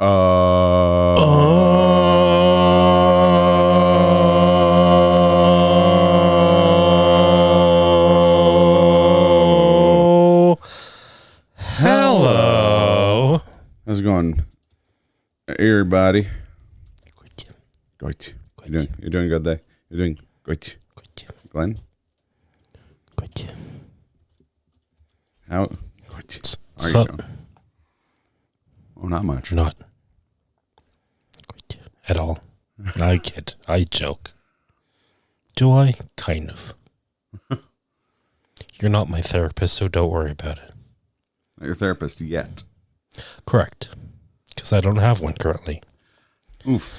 Hello. How's it going, everybody? Good. You're doing good there. You're doing good. Glenn? Good. How good are you doing? Oh, not much. Not good at all. I kid. I joke. Do I? Kind of. You're not my therapist, so don't worry about it. Not your therapist yet. Correct. Because I don't have one currently. Oof.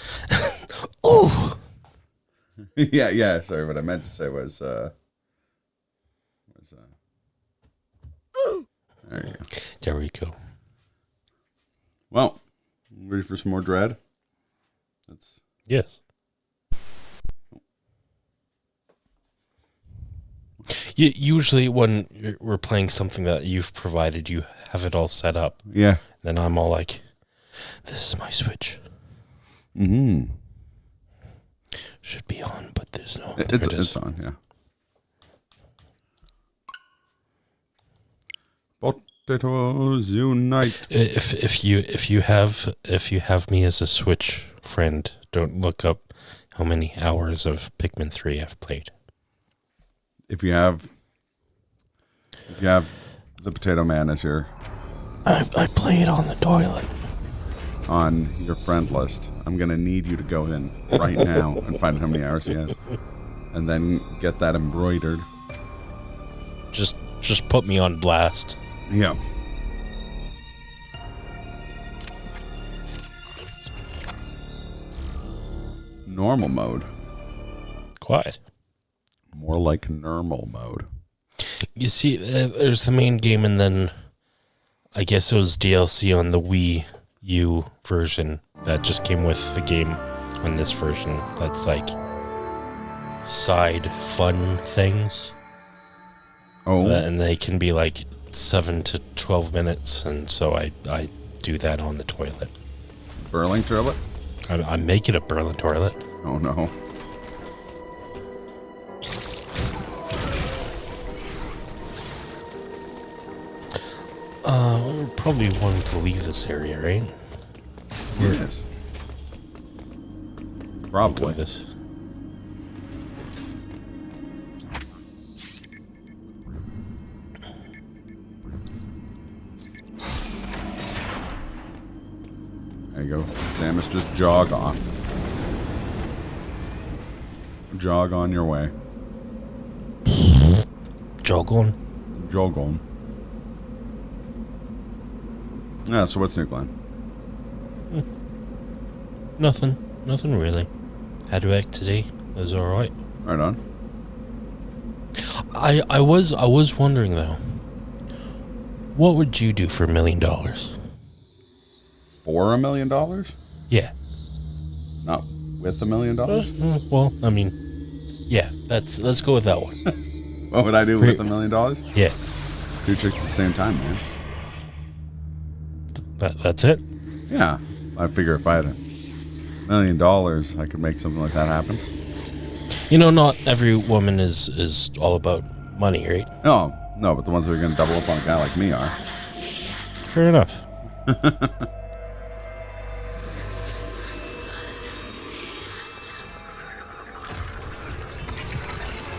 Ooh. Yeah. Sorry, what I meant to say was, there you go. There we go. Well, ready for some more Dread? Yes. Usually when we're playing something that you've provided, you have it all set up. Yeah. Then I'm all like, this is my Switch. Mm-hmm. Should be on, but there's no. It's on, yeah. Potatoes unite. If you have me as a Switch friend, don't look up how many hours of Pikmin 3 I've played. If you have the Potato Man as your I play it on the toilet. on your friend list, I'm gonna need you to go in right now and find out how many hours he has, and then get that embroidered. Just put me on blast. Yeah. Normal mode. Quiet. More like normal mode. You see, there's the main game, and then I guess it was DLC on the Wii U version that just came with the game on this version. That's like side fun things. Oh. And they can be like 7 to 12 minutes, and so I do that on the toilet. Burling toilet? I make it a Berlin toilet. Oh no. We're probably wanting to leave this area, right? Yes. Probably. This. There you go. Samus, just jog off. Jog on your way. Jog on. Jog on. Yeah, so what's new, Glenn? Nothing really. Had work today. It was alright. Right on. I was wondering though, what would you do for $1 million? For $1 million? Yeah. Not with $1 million? Well, I mean, yeah. Let's go with that one. What would I do with $1 million? Yeah. 2 chicks at the same time, man. That's it. Yeah. I figure if I had $1 million, I could make something like that happen. You know, not every woman is all about money, right? No, but the ones that are going to double up on a guy like me are. Fair enough.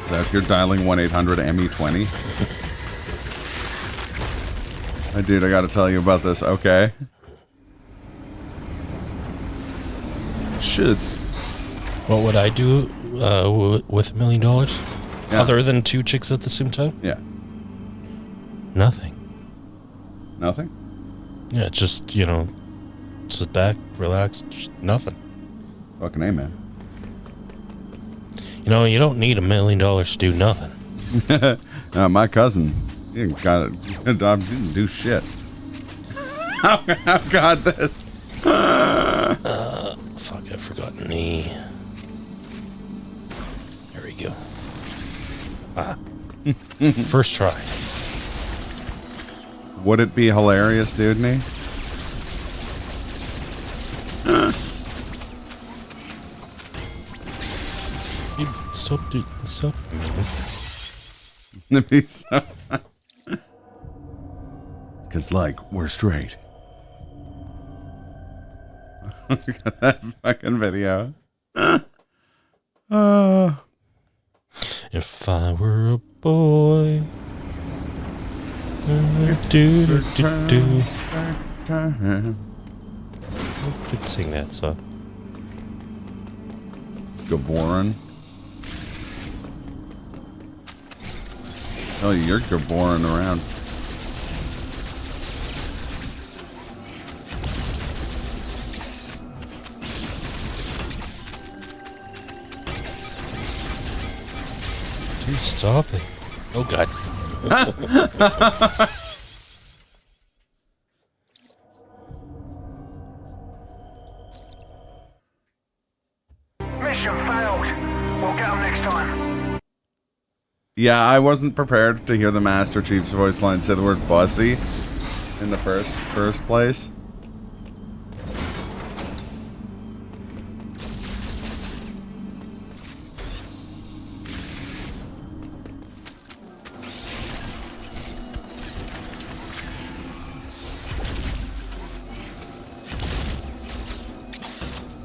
So if you're dialing 1-800-ME20. Hey, dude, I got to tell you about this. Okay. Shit. What would I do with $1 million? Yeah. Other than 2 chicks at the same time? Yeah. Nothing. Nothing? Yeah, just, sit back, relax, just nothing. Fucking A, man. You don't need $1 million to do nothing. My cousin, he didn't do shit. I've got this. Fuck, I've forgotten the... There we go. First try. Would it be hilarious, Dudney, Stop, dude. Stop. Because, like, we're straight. Look at that fucking video. If I were a boy. Do. I could sing that song. Gavorin. Oh, you're Gavorin around. Dude, stop it. Oh, God. Mission failed. We'll get them next time. Yeah, I wasn't prepared to hear the Master Chief's voice line say the word "bussy" in the first place.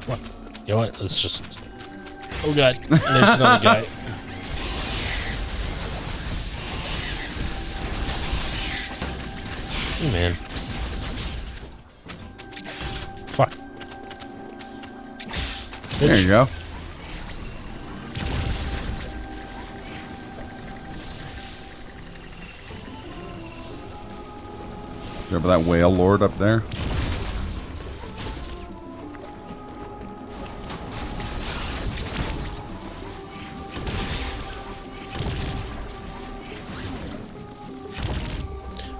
What? You know what? Let's just... Oh, God. There's another guy. Hey, man. Fuck. There you go. Remember that whale lord up there?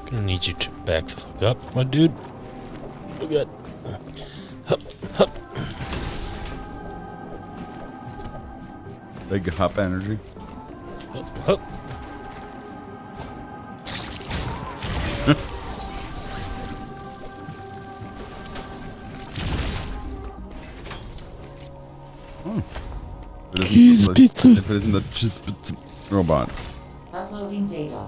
Gonna need you to back the fuck up, my dude. Oh, God. Hup, hup. Big hup energy. Hup, hup. If it isn't the cheese pizza robot. Uploading data.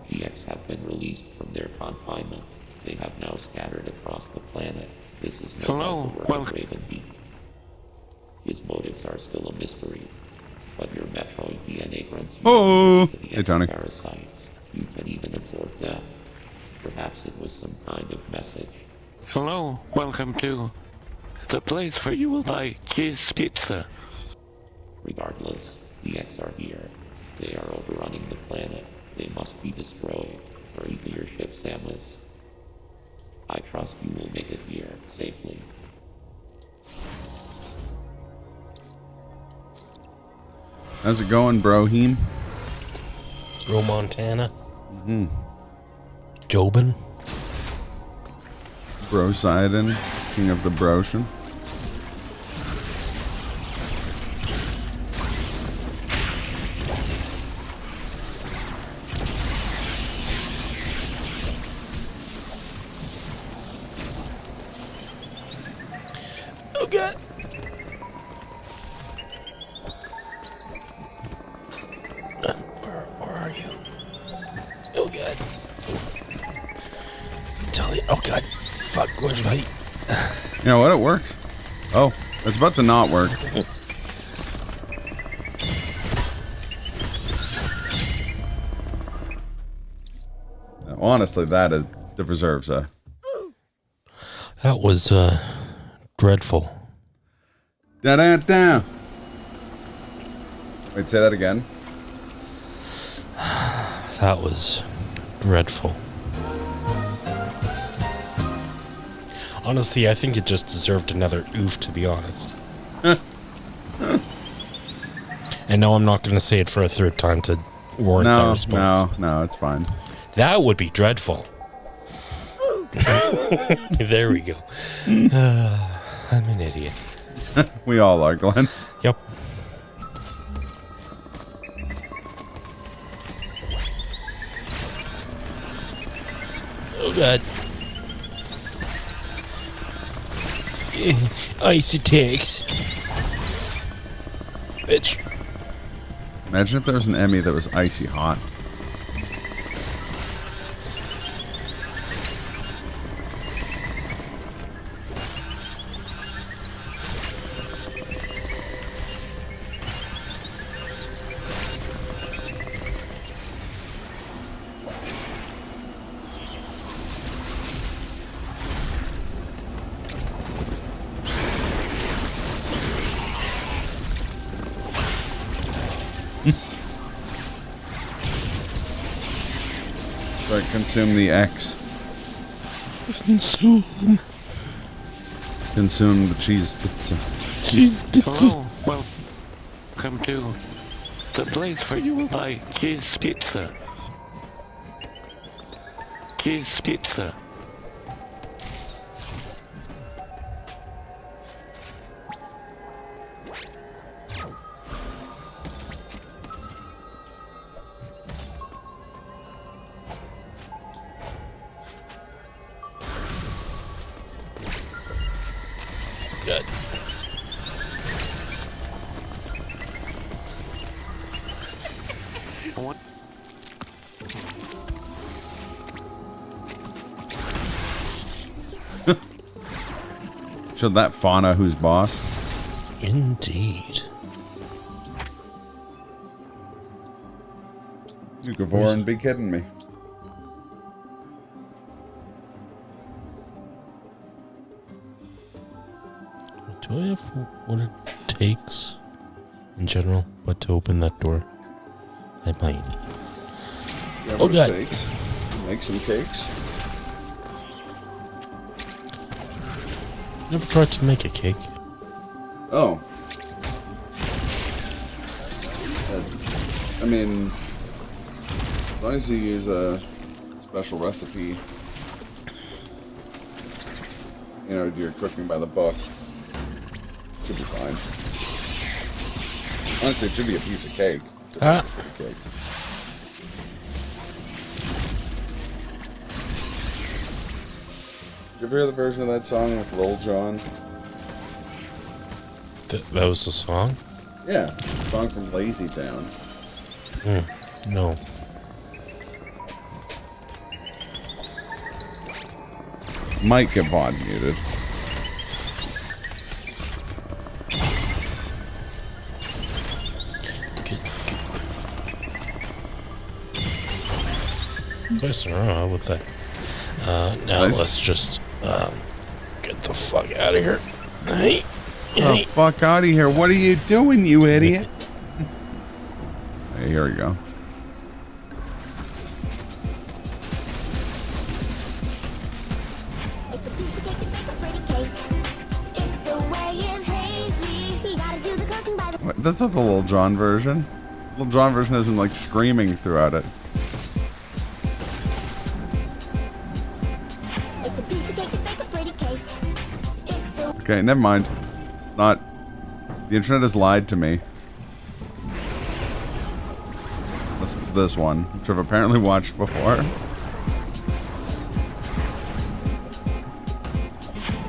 The X have been released from their confinement. They have now scattered across the planet. This is no longer work Raven Beak. His motives are still a mystery, but your Metroid DNA grants you to the Hey, Tony. parasites. You can even absorb them. Perhaps it was some kind of message. Hello, welcome to the place where you will buy cheese pizza. Regardless, the X are here. They are overrunning the planet. They must be destroyed, or either your ship, Samus. I trust you will make it here safely. How's it going, Brohim? Bro Montana. Jobin. Brosidon, king of the Broshan. Oh, God. Where are you? Oh, God. Tell you. Oh, God. Fuck, where's my... You know what? It works. Oh, it's about to not work. Honestly, that deserves a... That was, dreadful. Da-da-da. Wait, say that again. That was dreadful. Honestly, I think it just deserved another oof, to be honest. And no, I'm not going to say it for a third time to warrant that response. No, it's fine. That would be dreadful. There we go. I'm an idiot. We all are, Glenn. Yep. Oh, God. Ice attacks. bitch. Imagine if there was an Emmy that was icy hot. Right, consume the X. Consume the cheese pizza. Hello, welcome to the place where you will buy cheese pizza. Cheese pizza. Good. What? Should that fauna who's boss? Indeed. You Gavor be kidding me. Do I have what it takes in general, but to open that door? I might. Yeah, Oh, God. Make some cakes. Never tried to make a cake. Oh. I mean, as long as you use a special recipe, you know, you're cooking by the book, should be fine. Honestly, it should be a piece of cake. Ah. Cake. Did you ever hear the version of that song with Roll John? That was the song? Yeah, song from Lazy Town. No. Might get VOD muted. Nice and raw with that. Now Nice. let's just get the fuck out of here. Hey, Oh, hey. fuck out of here. What are you doing, you idiot? Hey, here we go. It's a piece of cake to make a pretty cake. If the way is hazy, you gotta do the cooking by the... What, that's not the Lil Jon version. Lil Jon version has him like screaming throughout it. It's a piece of cake to make a pretty cake. If the... Okay, never mind. It's not. The internet has lied to me. Unless it's this one, which I've apparently watched before.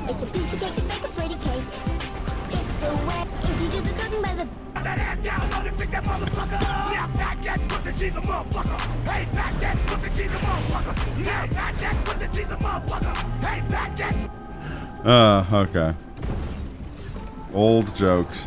It's a piece of cake to make a pretty cake. If the way... If you do the cooking by the... Okay. Old jokes.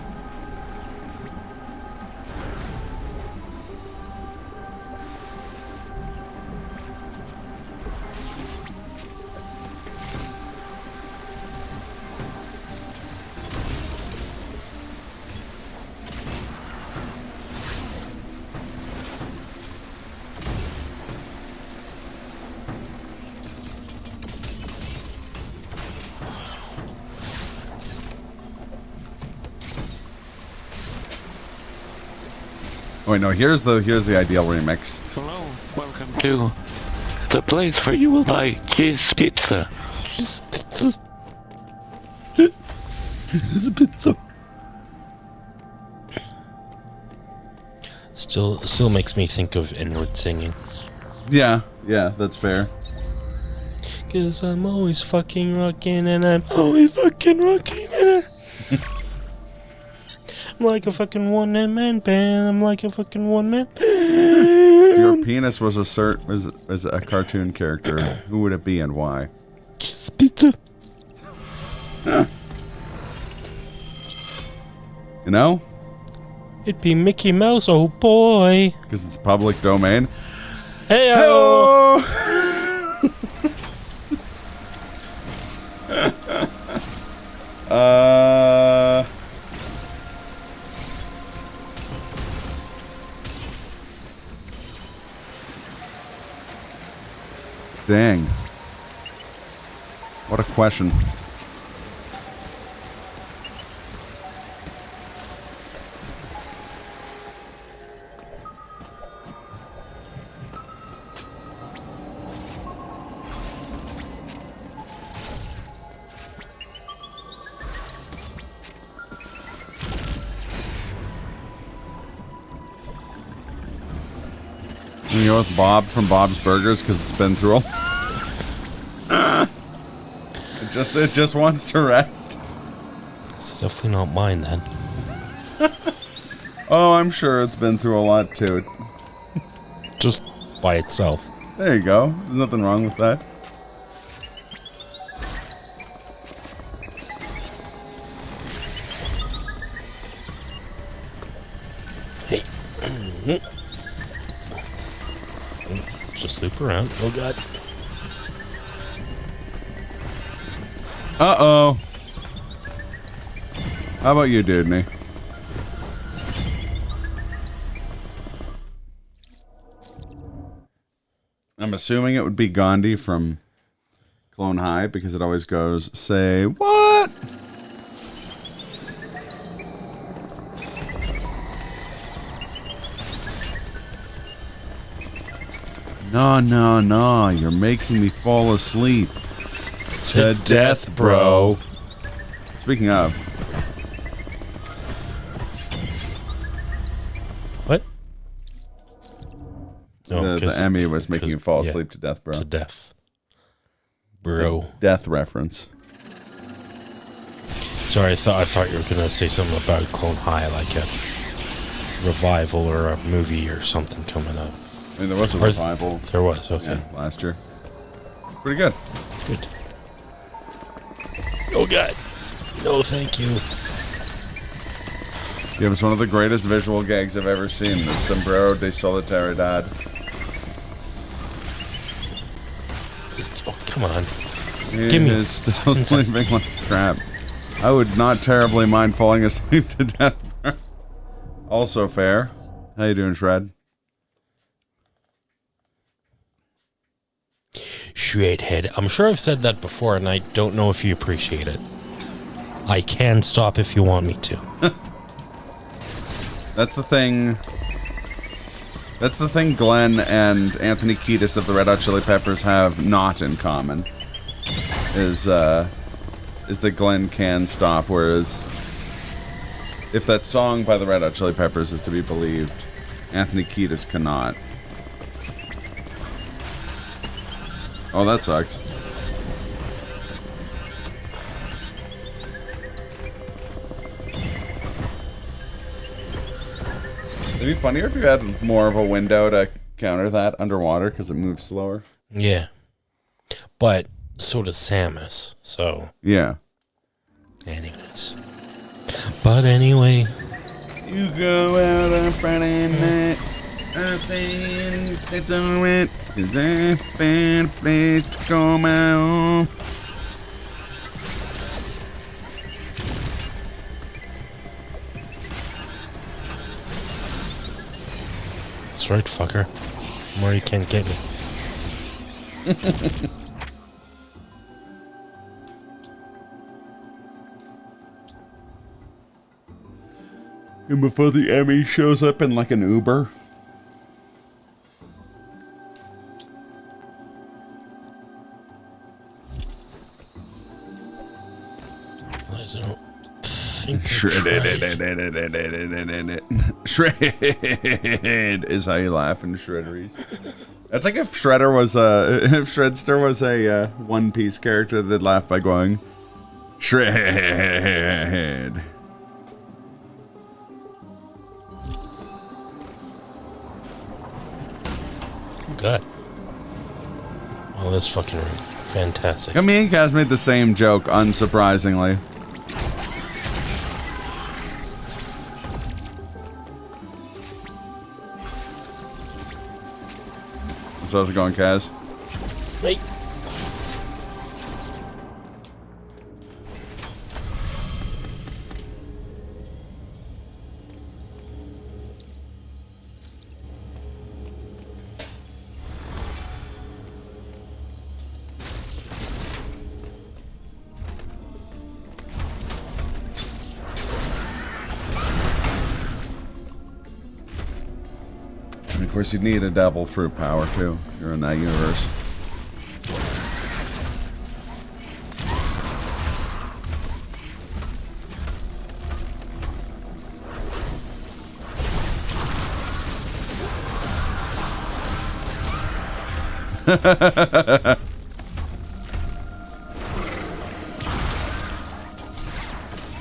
Oh, wait, no, here's the ideal remix. Hello, welcome to the place where you will buy cheese pizza. Still makes me think of inward singing. Yeah, that's fair. Cause I'm always fucking rocking and I'm always fucking rocking and I'm like a fucking one-man band. I'm like a fucking one-man If your penis was a cartoon character, who would it be and why? pizza. You know? It'd be Mickey Mouse, oh boy. Because it's public domain. Hey-o. Dang. What a question. You go with Bob from Bob's Burgers because it's been through a... it just wants to rest. It's definitely not mine then. Oh, I'm sure it's been through a lot too. Just by itself. There you go. There's nothing wrong with that. Hey. Just loop around. Oh god. Uh-oh. How about you, dude, me? I'm assuming it would be Gandhi from Clone High because it always goes, say, what? No, you're making me fall asleep. To death, bro. Speaking of, What? Oh, the Emmy was making you fall yeah, asleep to death, bro. to death. Bro. Death reference. Sorry, I thought you were gonna say something about Clone High, like a revival or a movie or something coming up. I mean, there was a revival. There was, okay. Yeah, last year. Pretty good. Good. Oh god. No, thank you. Yeah, it was one of the greatest visual gags I've ever seen. The Sombrero de Solidaridad. Oh, come on. He Give me is still sleeping like a crap. I would not terribly mind falling asleep to death. Also fair. How you doing, Shred? Shredhead. I'm sure I've said that before, and I don't know if you appreciate it. I can stop if you want me to. That's the thing. That's the thing Glenn and Anthony Kiedis of the Red Hot Chili Peppers have not in common. Is that Glenn can stop, whereas if that song by the Red Hot Chili Peppers is to be believed, Anthony Kiedis cannot. Oh, that sucks. It'd be funnier if you had more of a window to counter that underwater because it moves slower. Yeah. But so does Samus, so... Yeah. Anyways. But anyway... You go out on Friday night, I think it's alright, 'cause I found a place to call my own. That's right, fucker. More you can't get me. And before the Emmy shows up in like an Uber. I don't think I tried. Shred is how you laugh in Shredderies. That's like if Shredder was if Shredster was a One Piece character that laughed by going Shred. God. Oh, that's fucking fantastic. I mean, Kaz made the same joke, unsurprisingly. So how's it going, Kaz? Hey. And of course, you'd need a devil fruit power, too. You're in that universe.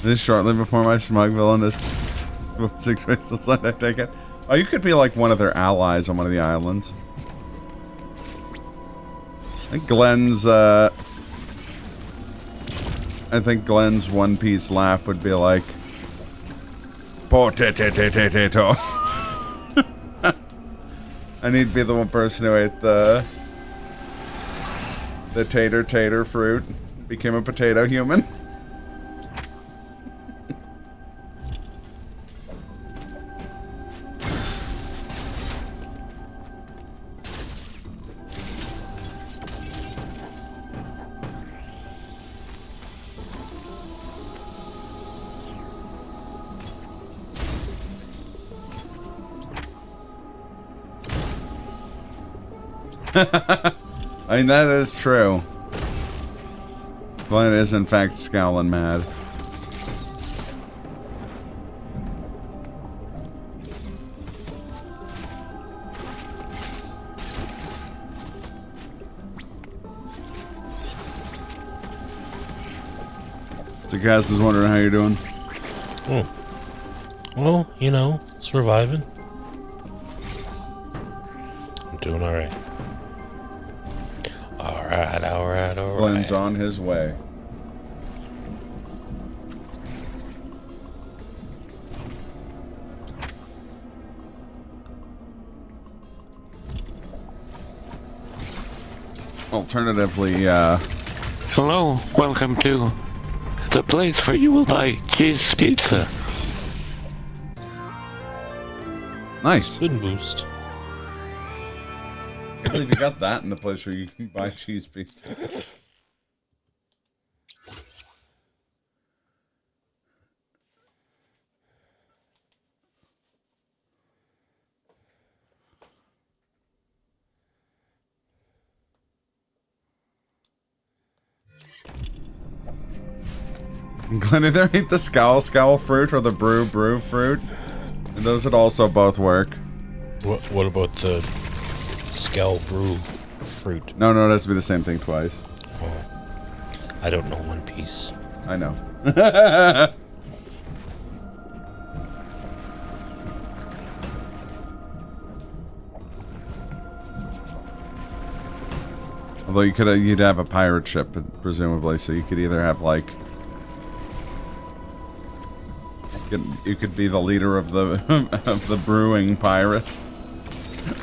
This is shortly before my smug villainous 6 pixels, I take it. Oh, you could be like one of their allies on one of the islands. I think Glenn's One Piece laugh would be like, "Po-te-te-te-te-te-to." And he'd be the one person who ate the tater fruit, became a potato human. I mean, that is true. Glenn is, in fact, scowling mad. So Cass is wondering how you're doing. Oh. Well, you know, surviving. I'm doing alright. Alright. Glenn's on his way. Alternatively, Hello, welcome to the place where you will buy cheese pizza. nice. Good boost. I can't believe you got that in the place where you can buy cheese pizza. Glenn either eat the scowl fruit or the brew fruit. And those would also both work. What about the Skell Brew fruit? No, it has to be the same thing twice. Oh, I don't know One Piece. I know. Although you'd have a pirate ship, presumably, so you could either have like you could be the leader of the of the brewing pirates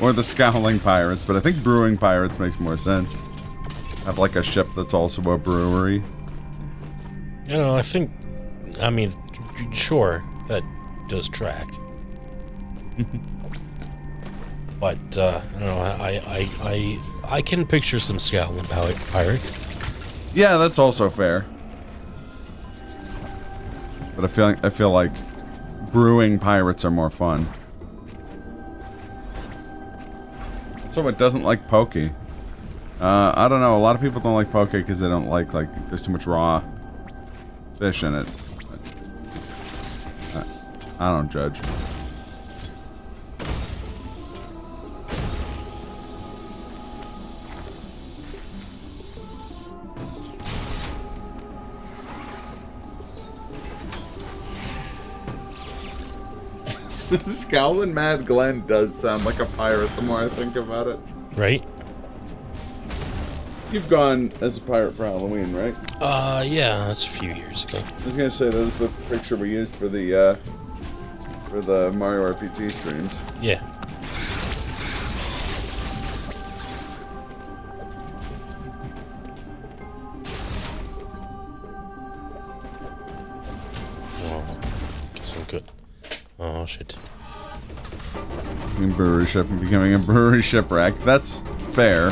or the scowling pirates, but I think brewing pirates makes more sense. Have like a ship that's also a brewery. You know, I mean, sure, that does track. But, I don't know, I can picture some scowling pirates. Yeah, that's also fair. But I feel like brewing pirates are more fun. So it doesn't like poke. I don't know, a lot of people don't like poke because they don't like there's too much raw fish in it. I don't judge. Scowling Mad Glenn does sound like a pirate the more I think about it. right? You've gone as a pirate for Halloween, right? Yeah, that's a few years ago. I was gonna say that was the picture we used for the Mario RPG streams. Yeah. Well, guess I'm good. Oh shit. Becoming a brewery shipwreck. That's fair.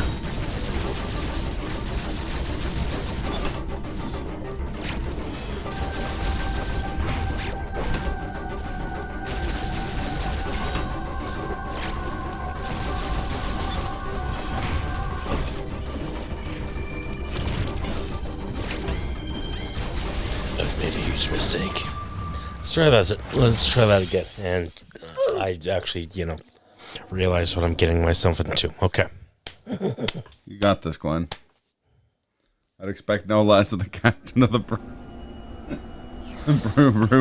I've made a huge mistake. Let's try that again. And I actually, realize what I'm getting myself into. Okay. You got this, Glenn. I'd expect no less of the captain of the brew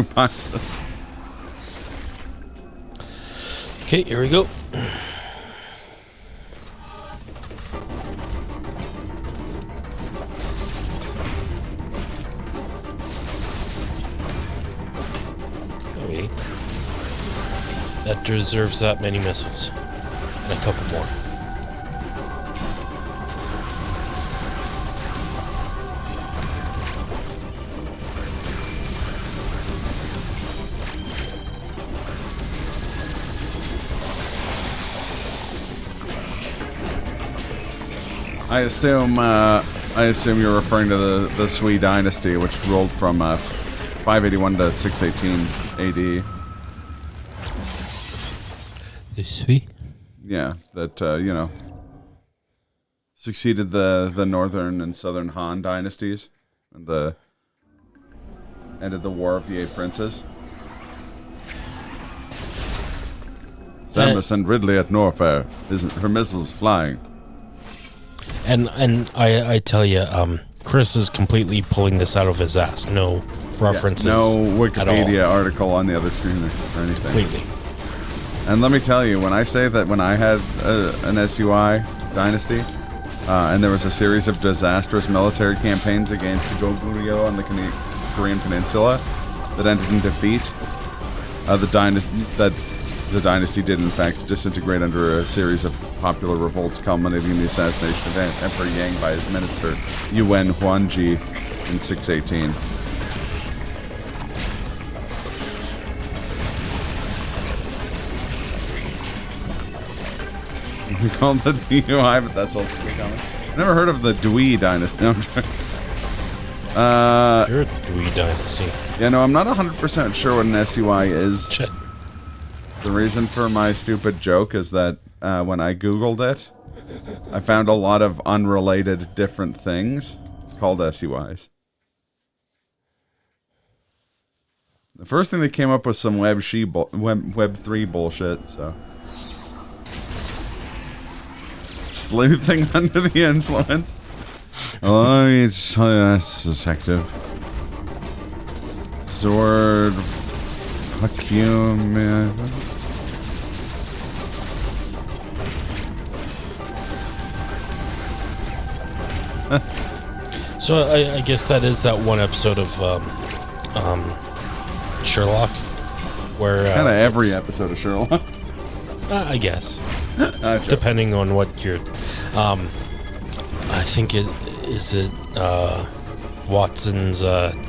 pilots. Okay, here we go. Wait. That deserves that many missiles. And a couple more. I assume you're referring to the Sui dynasty, which ruled from 581 to 618 AD. The Sui? Yeah, that succeeded the northern and southern Han dynasties, and ended the War of the Eight Princes. Samus and Ridley at Norfair, her missiles flying. And I tell you, Chris is completely pulling this out of his ass. No references. No at all. Wikipedia article on the other screen or anything. Completely. And let me tell you, when I say that when I had an SUI dynasty, and there was a series of disastrous military campaigns against Goguryeo on the Korean Peninsula that ended in defeat, the dynasty did in fact disintegrate under a series of popular revolts culminating in the assassination of Emperor Yang by his minister, Yuan Huanji, in 618. We call it the DUI, but that's also pretty common. Never heard of the Dui dynasty. No, I'm trying. You're a Dui dynasty. Yeah, no, I'm not 100% sure what an SUI is. Shit. The reason for my stupid joke is that when I Googled it, I found a lot of unrelated different things called SUIs. The first thing that came up was some Web3 bullshit, so. Sleuthing under the influence. Oh, it's that's detective. Sword. Fuck you, man. So I guess that is that one episode of Sherlock where Kind of every episode of Sherlock. I guess. Depending on what you're I think it Watson's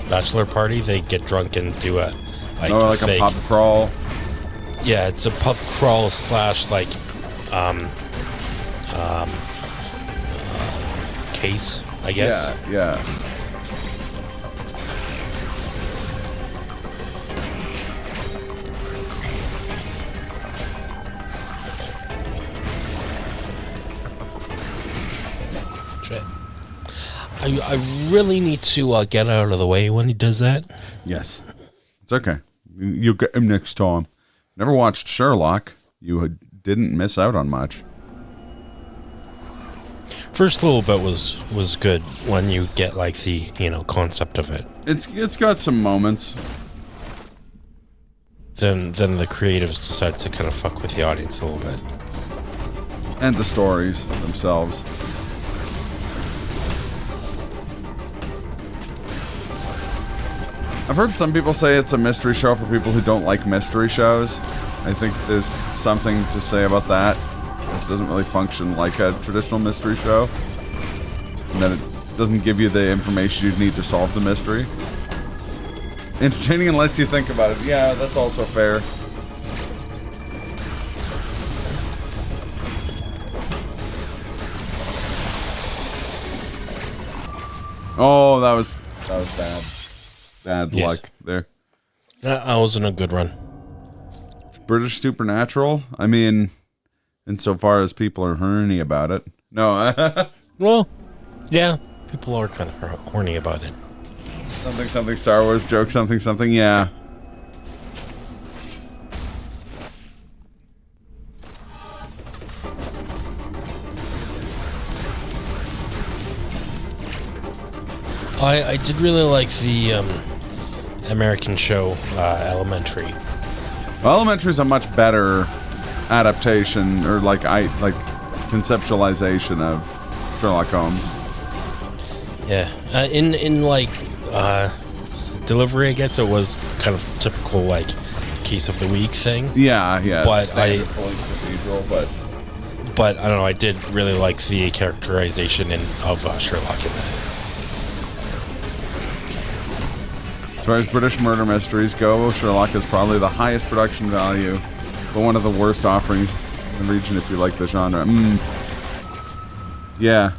bachelor party. They get drunk and do a like fake, a pub crawl. Yeah, it's a pub crawl slash case, I guess. Yeah. I really need to get out of the way when he does that. Yes. It's okay. You'll get him next time. Never watched Sherlock. You didn't miss out on much. First little bit was good when you get like the concept of it. It's got some moments. Then the creatives decide to kind of fuck with the audience a little bit. And the stories themselves. I've heard some people say it's a mystery show for people who don't like mystery shows. I think there's something to say about that. This doesn't really function like a traditional mystery show. And then it doesn't give you the information you'd need to solve the mystery. Entertaining unless you think about it. Yeah, that's also fair. Oh, that was bad. Bad Yes. luck there. I wasn't a good run. It's British Supernatural. I mean, insofar as people are horny about it. No, Well, yeah, people are kind of horny about it. something Star Wars joke, something, yeah. I did really like the American show Elementary. Well, Elementary's a much better adaptation or like conceptualization of Sherlock Holmes. Yeah, in like delivery, I guess it was kind of typical like case of the week thing. Yeah. But Standard police procedural, but I don't know. I did really like the characterization of Sherlock in that. as far as British murder mysteries go, Sherlock is probably the highest production value, but one of the worst offerings in the region if you like the genre. Yeah.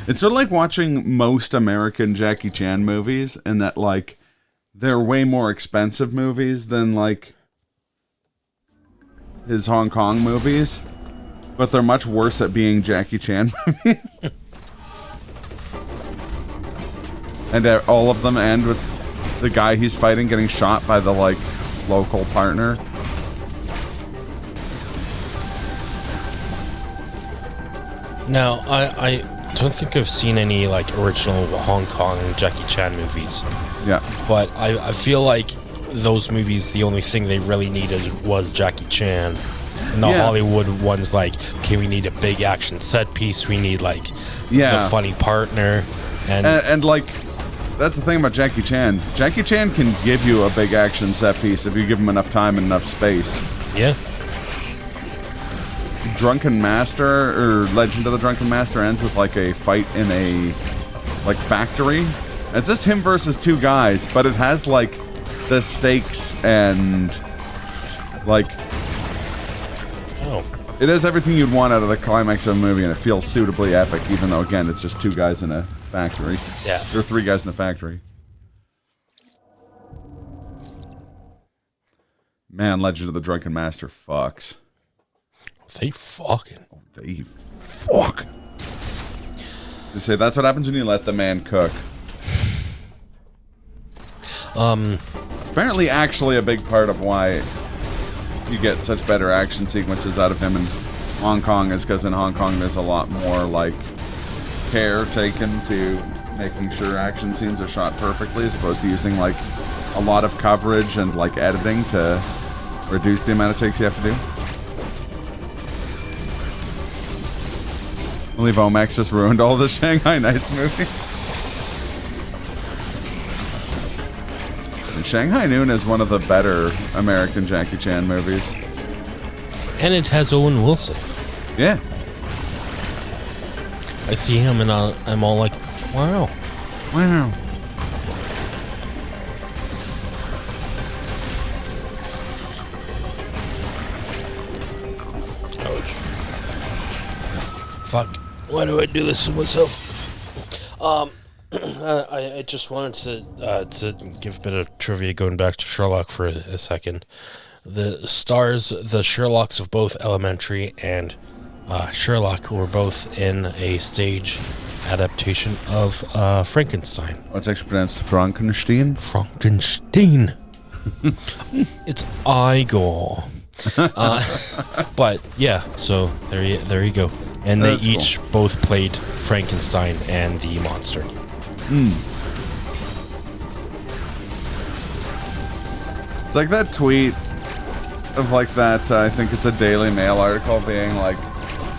It's sort of like watching most American Jackie Chan movies, in that, like, they're way more expensive movies than, like, his Hong Kong movies, but they're much worse at being Jackie Chan movies. And all of them end with the guy he's fighting getting shot by the, like, local partner. Now, I don't think I've seen any like original Hong Kong Jackie Chan movies. Yeah. But I feel like those movies, the only thing they really needed was Jackie Chan. And the Yeah. Hollywood ones, like, okay, we need a big action set piece. We need like the funny partner, And like, that's the thing about Jackie Chan. Jackie Chan can give you a big action set piece if you give him enough time and enough space. yeah. Drunken Master, or Legend of the Drunken Master, ends with like a fight in a like factory. It's just him versus two guys, but it has like the stakes and like Oh, it has everything you'd want out of the climax of a movie, and it feels suitably epic, even though again it's just two guys in a factory. yeah. There are three guys in a factory. Man, Legend of the Drunken Master fucks. They fucking. They fuck. They say that's what happens when you let the man cook. Apparently, actually, a big part of why you get such better action sequences out of him in Hong Kong is because in Hong Kong there's a lot more like care taken to making sure action scenes are shot perfectly, as opposed to using like a lot of coverage and like editing to reduce the amount of takes you have to do. I believe Omax just ruined all the Shanghai Nights movies. And Shanghai Noon is one of the better American Jackie Chan movies. And it has Owen Wilson. Yeah. I see him and I'm all like, wow. Wow. Ouch. Fuck. Why do I do this to myself? I just wanted to give a bit of trivia going back to Sherlock for a second. The stars, the Sherlocks of both Elementary and Sherlock were both in a stage adaptation of Frankenstein. What's actually pronounced Frankenstein? Frankenstein. It's Igor. But yeah, so there you go. And they That's each both played Frankenstein and the monster. It's like that tweet of like that, I think it's a Daily Mail article being like,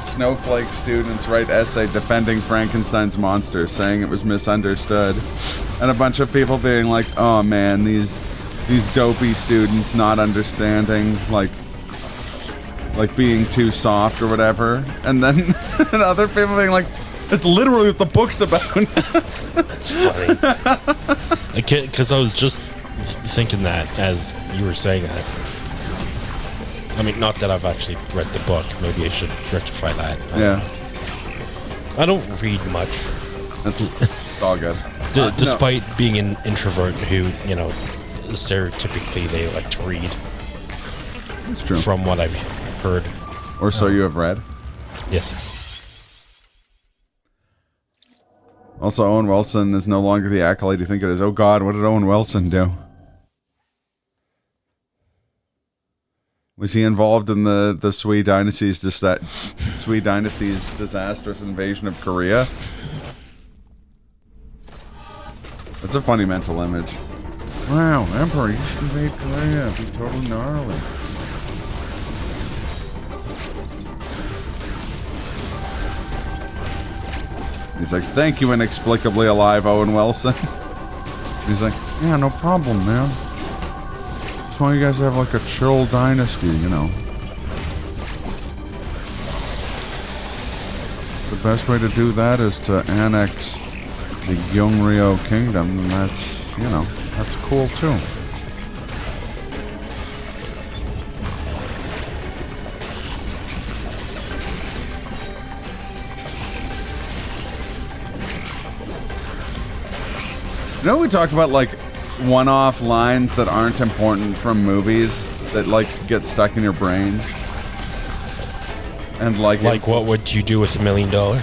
snowflake students write essay defending Frankenstein's monster, saying it was misunderstood. And a bunch of people being like, oh man, these dopey students not understanding, like being too soft or whatever. And then and other people being like, it's literally what the book's about. That's funny. Because I was just thinking that as you were saying that. I mean, not that I've actually read the book. Maybe I should rectify that. Yeah. I don't read much. It's all good. Despite being an introvert who, you know, stereotypically they like to read. It's true. From what I've heard. Or so you have read? Yes. Also, Owen Wilson is no longer the accolade you think it is. Oh God, what did Owen Wilson do? Was he involved in the Sui Dynasty's disastrous invasion of Korea? That's a funny mental image. Wow, Emperor, you should invade Korea. It'd be totally gnarly. He's like, thank you, inexplicably alive Owen Wilson. He's like, yeah, no problem, man. That's why you guys have like a chill dynasty, you know. The best way to do that is to annex the Gyeongryo Kingdom, and that's, you know, that's cool too. You know, we talk about like one-off lines that aren't important from movies that like get stuck in your brain, and like what would you do with $1 million? Oh,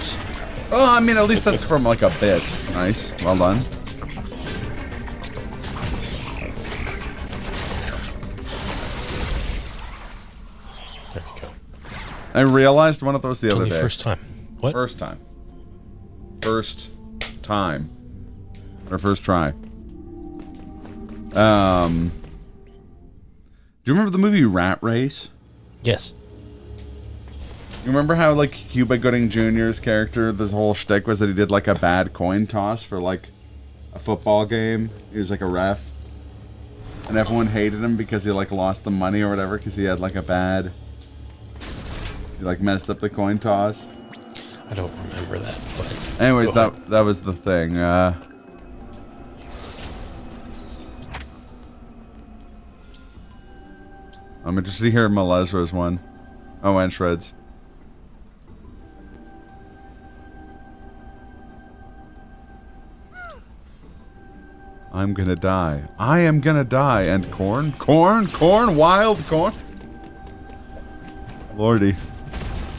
I mean, at least that's from like a bit. Nice, well done. There you go. I realized one of those the other Only day. first time. What? First time. Or first try. Do you remember the movie Rat Race? Yes. You remember how, like, Cuba Gooding Jr.'s character, the whole shtick was that he did, like, a bad coin toss for, like, a football game? He was, like, a ref. And everyone hated him because he, like, lost the money or whatever because he had, like, a bad... He, like, messed up the coin toss. I don't remember that, but... Anyways, that was the thing. I'm interested to hear Malezra's one. Oh, and Shreds. I'm gonna die. I am gonna die. And corn? Wild corn? Lordy.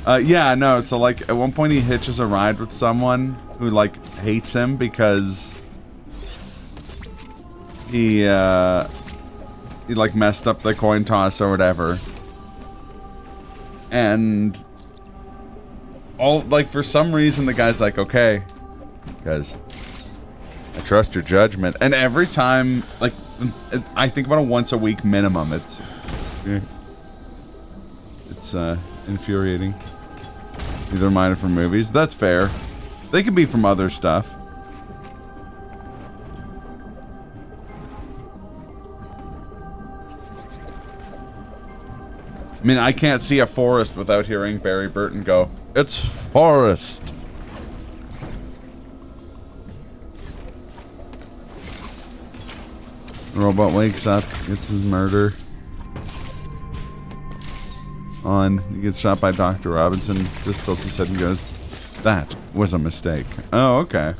Yeah, no, so like at one point he hitches a ride with someone who like hates him because he like messed up the coin toss or whatever. And all like for some reason the guy's like, okay, because I trust your judgment. And every time, like, I think about it once a week minimum. It's infuriating. These are mine from movies. That's fair. They can be from other stuff. I mean, I can't see a forest without hearing Barry Burton go, "It's forest." The robot wakes up, gets his murder on. He gets shot by Dr. Robinson. Just tilts his head and goes, "That was a mistake." Oh, okay.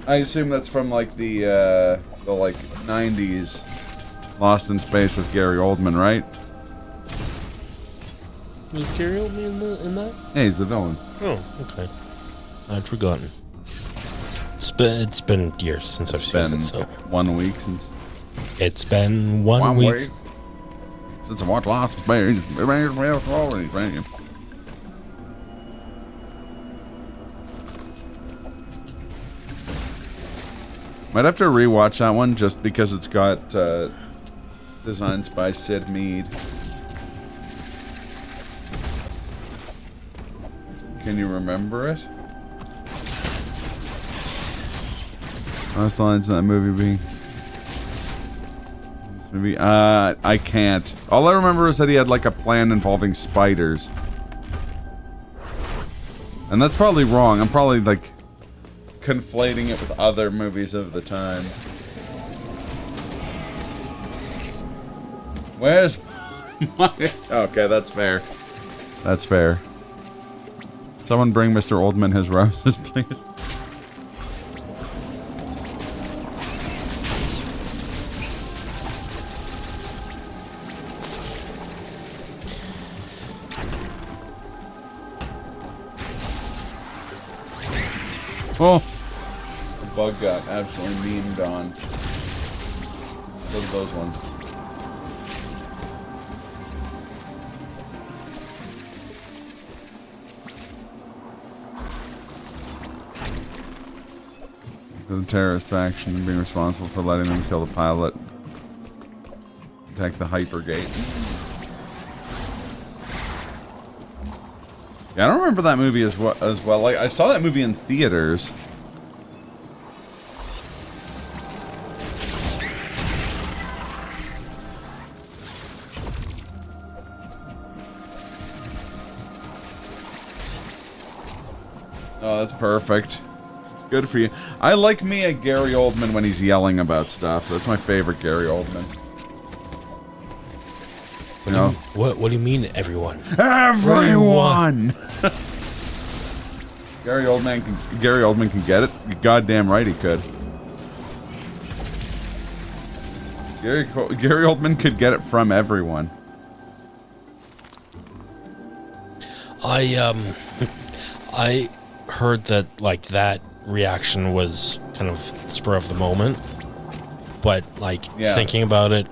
I assume that's from like the like 90s Lost in Space with Gary Oldman, right? Was Gary Oldman in that? Yeah, he's the villain. Oh, okay. I'd forgotten. It's been years since I've seen it, so... 1 week since... It's been one week. Since I watched Lost in Space. Might have to rewatch that one just because it's got Designs by Sid Mead. Can you remember it? Last lines in that movie being... This movie... I can't. All I remember is that he had like a plan involving spiders. And that's probably wrong. I'm probably like conflating it with other movies of the time. Where's my... Okay, that's fair. That's fair. Someone bring Mr. Oldman his roses, please. Oh! The bug got absolutely memed on. Look at those ones. The terrorist faction being responsible for letting them kill the pilot. Attack the hypergate. Yeah, I don't remember that movie as well. Like, I saw that movie in theaters. Oh, that's perfect. Good for you. I like me a Gary Oldman when he's yelling about stuff. That's my favorite Gary Oldman. You know? What do you mean, everyone? Everyone! Gary Oldman can get it. You're goddamn right he could. Gary Oldman could get it from everyone. I heard that like that reaction was kind of spur of the moment, but like thinking about it,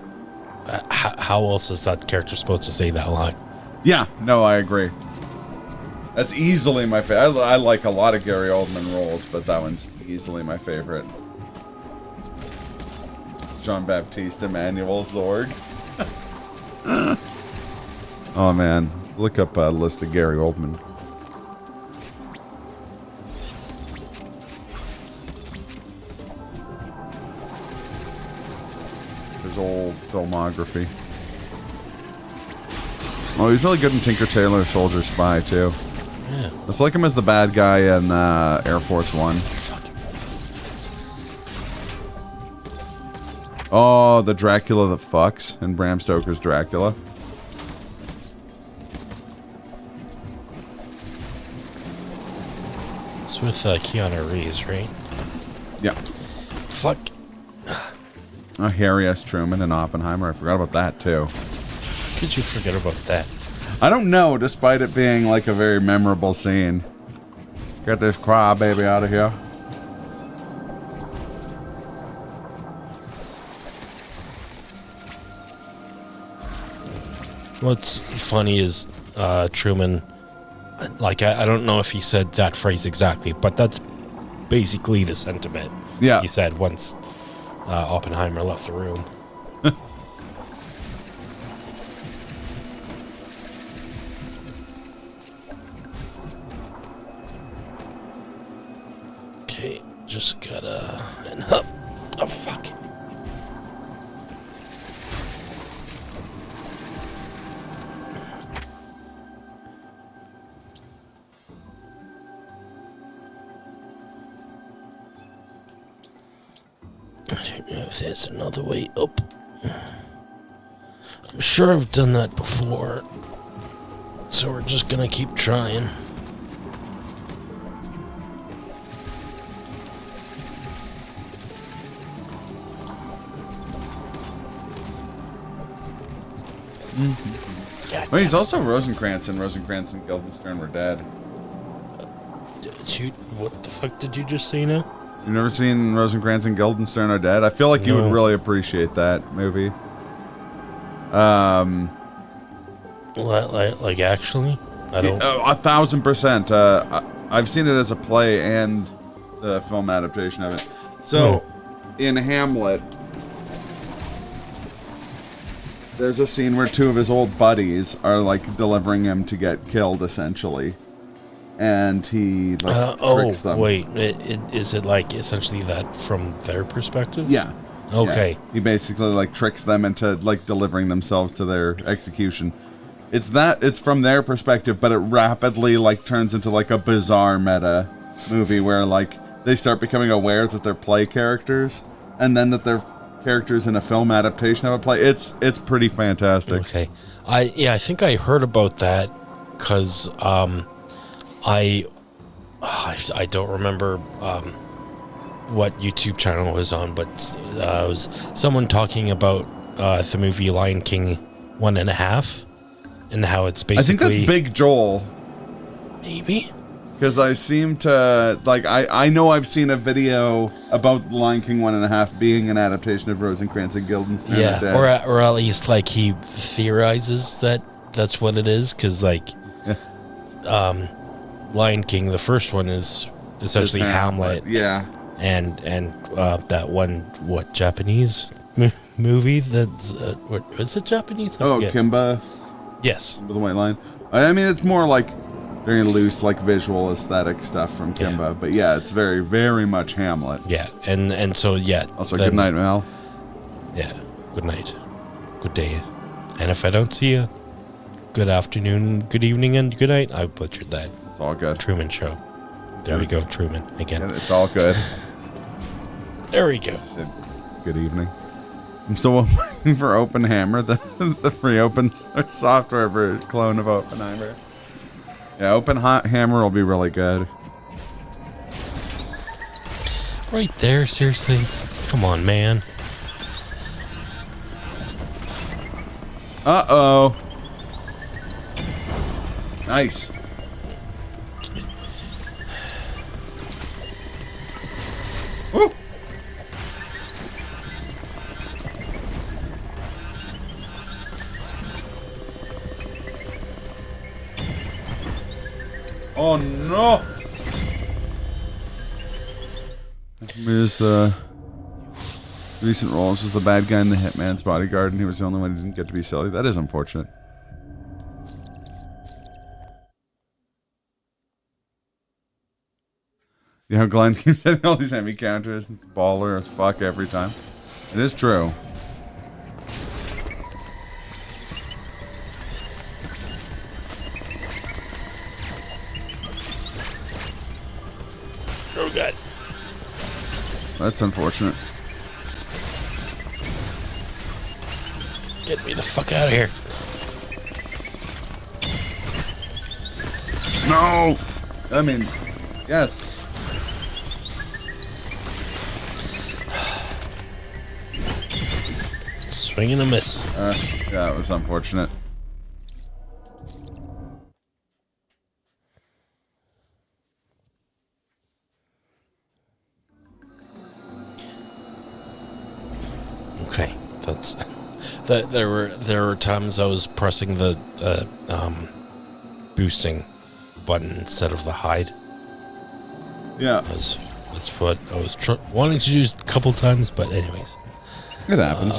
how else is that character supposed to say that line? Yeah, no, I agree. That's easily my favorite. I like a lot of Gary Oldman roles, but that one's easily my favorite. Jean-Baptiste Emmanuel Zorg. Oh man, let's look up a list of Gary Oldman. His old filmography. Oh, he's really good in Tinker Tailor Soldier Spy too. Yeah. Let's like him as the bad guy in Air Force One. Oh, the Dracula that fucks in Bram Stoker's Dracula. It's with Keanu Reeves, right? Yeah. Fuck. Oh, Harry S. Truman and Oppenheimer. I forgot about that too. Could you forget about that? I don't know, despite it being like a very memorable scene. Get this crybaby out of here. What's funny is Truman, like, I don't know if he said that phrase exactly, but that's basically the sentiment he said once Oppenheimer left the room. Okay, just gotta... Oh, fuck. I don't know if there's another way up. I'm sure I've done that before. So we're just gonna keep trying. Well, he's also Rosencrantz, and Rosencrantz and Guildenstern were dead. What the fuck did you just say now? You've never seen Rosencrantz and Guildenstern are dead? I feel like you would really appreciate that movie. Like actually? I don't... 1,000%. I've seen it as a play and the film adaptation of it. So, in Hamlet, there's a scene where two of his old buddies are like delivering him to get killed, essentially, and he like tricks them. Wait, is it like essentially that from their perspective? Yeah. Okay. Yeah. He basically like tricks them into like delivering themselves to their execution. It's from their perspective, but it rapidly like turns into like a bizarre meta movie where like they start becoming aware that they're play characters, and then that they're characters in a film adaptation of a play. It's pretty fantastic. Okay. I think I heard about that because I don't remember what YouTube channel it was on, but it was someone talking about the movie Lion King 1.5 and how it's basically. I think that's Big Joel. Maybe. Because I seem to, like, I know I've seen a video about Lion King 1.5 being an adaptation of Rosencrantz and Guildenstern. Yeah, or at least, like, he theorizes that that's what it is, because, like, Lion King, the first one is essentially Hamlet. Yeah. And that one, Japanese movie that's, is it Japanese? Oh, Kimba? Yes. With the White Lion. I mean, it's more like very loose, like visual aesthetic stuff from Kimba, Yeah. but yeah, it's very, very much Hamlet. Yeah, and so yeah. Also, good night, Mel. Yeah, good night, good day, and if I don't see you, good afternoon, good evening, and good night. I butchered that. It's all good. Truman Show. There we go, Truman again. Yeah, it's all good. There we go. Good evening. I'm still waiting for Oppenheimer, the free open software for clone of Oppenheimer. Yeah, Oppenheimer will be really good. Right there, seriously. Come on, man. Uh-oh. Nice. Woo. Oh no! His recent roles was the bad guy in The Hitman's Bodyguard, and he was the only one who didn't get to be silly. That is unfortunate. You know, Glenn keeps hitting all these heavy counters, and it's baller as fuck every time. It is true. Oh god. That's unfortunate. Get me the fuck out of here. No! I mean, yes. Swing and a miss. Yeah, it was unfortunate. Okay, that's that. There were times I was pressing the boosting button instead of the hide. Yeah, That's what I was wanting to do a couple times, but anyways. it happens.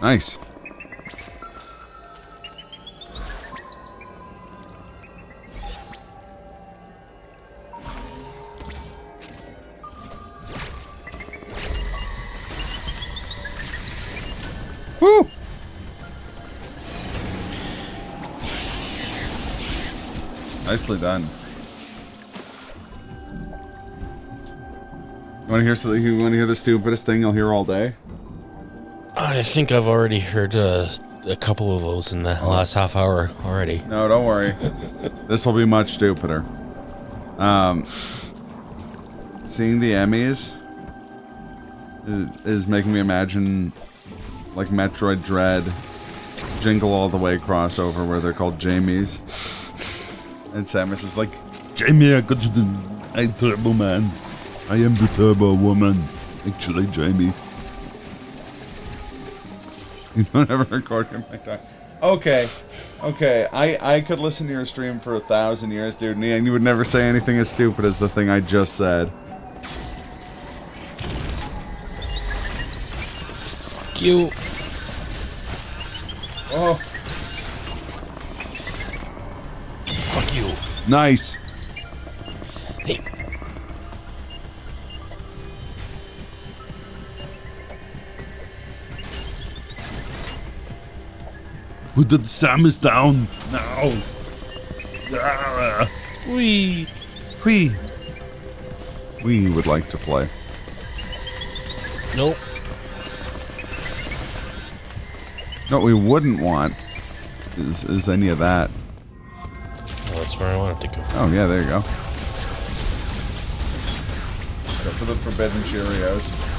Nice. Woo! Nicely done. Want to hear the stupidest thing you'll hear all day? I think I've already heard a couple of those in the last half hour already. No, don't worry. This will be much stupider. Seeing the Emmys is making me imagine like Metroid Dread, Jingle All the Way crossover where they're called Jamies. And Samus is like, Jamie, I got you the Turbo Man. I am the Turbo Woman. Actually, Jamie. You don't ever record him like that. Okay. I could listen to your stream for 1,000 years, dude, and you would never say anything as stupid as the thing I just said. Fuck you. Oh. Fuck you. Nice. Hey. Put the Samus down now. Wee. We would like to play. Nope. What we wouldn't want is any of that. Well, that's where I wanted to go. Oh yeah, there you go. Go for the forbidden Cheerios.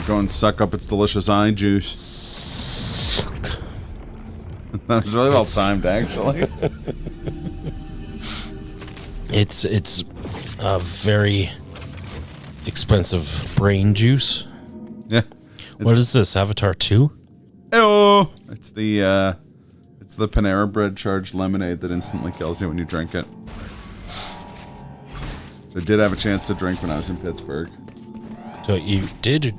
Go and suck up its delicious eye juice. That was really well timed, actually. It's a very expensive brain juice. Yeah. What is this? Avatar 2? Oh, it's the Panera Bread charged lemonade that instantly kills you when you drink it. I did have a chance to drink when I was in Pittsburgh. So you did?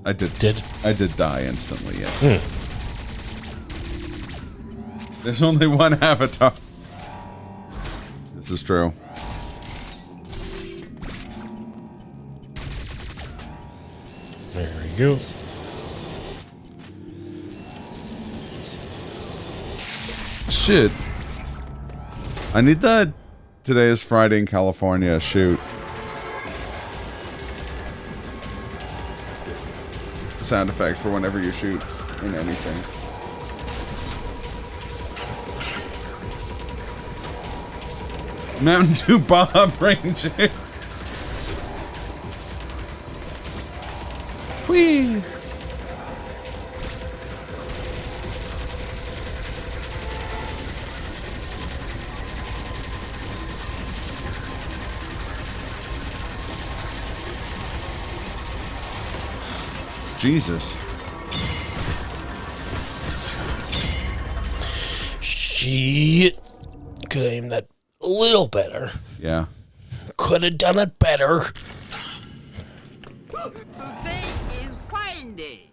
I did. I did die instantly, yes. There's only one Avatar. This is true. There we go. Shit. I need that Today is Friday in California shoot. Sound effect for whenever you shoot in anything. Mountain Dew Bob Ranger. Whee! Jesus. Shit. Could have aimed that a little better. Yeah. Could have done it better. Today is Fine Day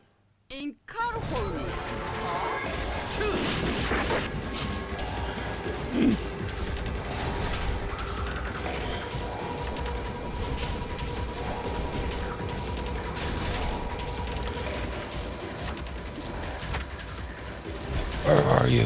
in California. Where are you?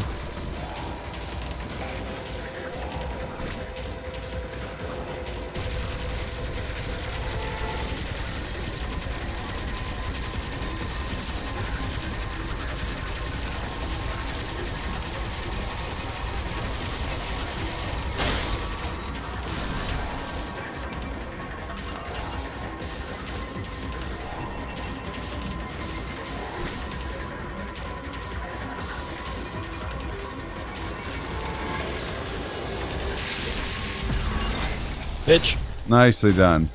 Bitch. Nicely done.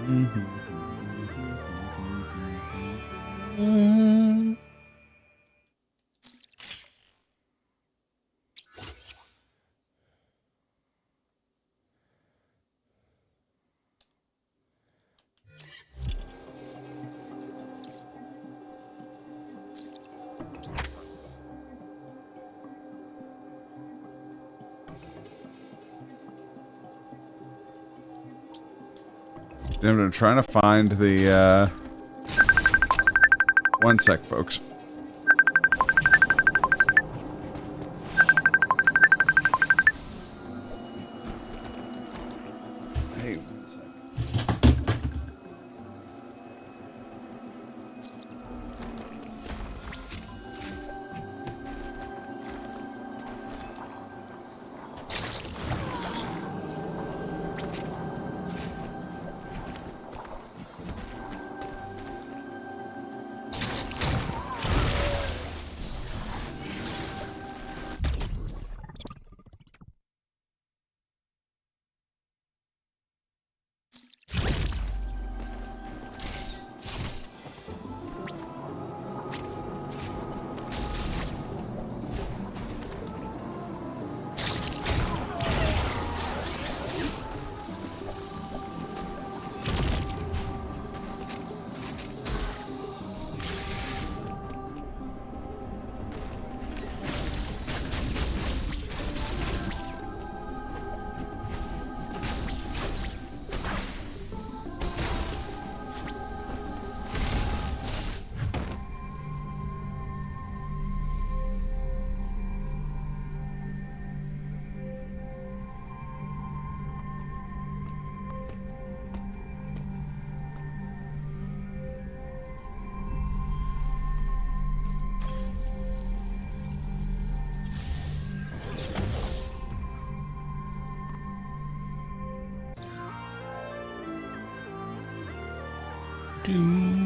I'm trying to find the, one sec, folks. Hey, 1 sec.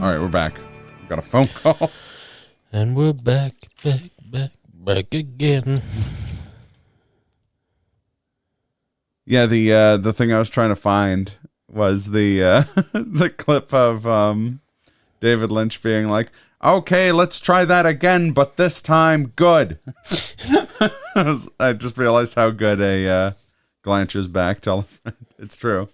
Alright, we're back. Got a phone call. And we're back again. Yeah, the thing I was trying to find was the the clip of David Lynch being like, "Okay, let's try that again, but this time good." I just realized how good a Glanch's back. Tell a friend. It's true.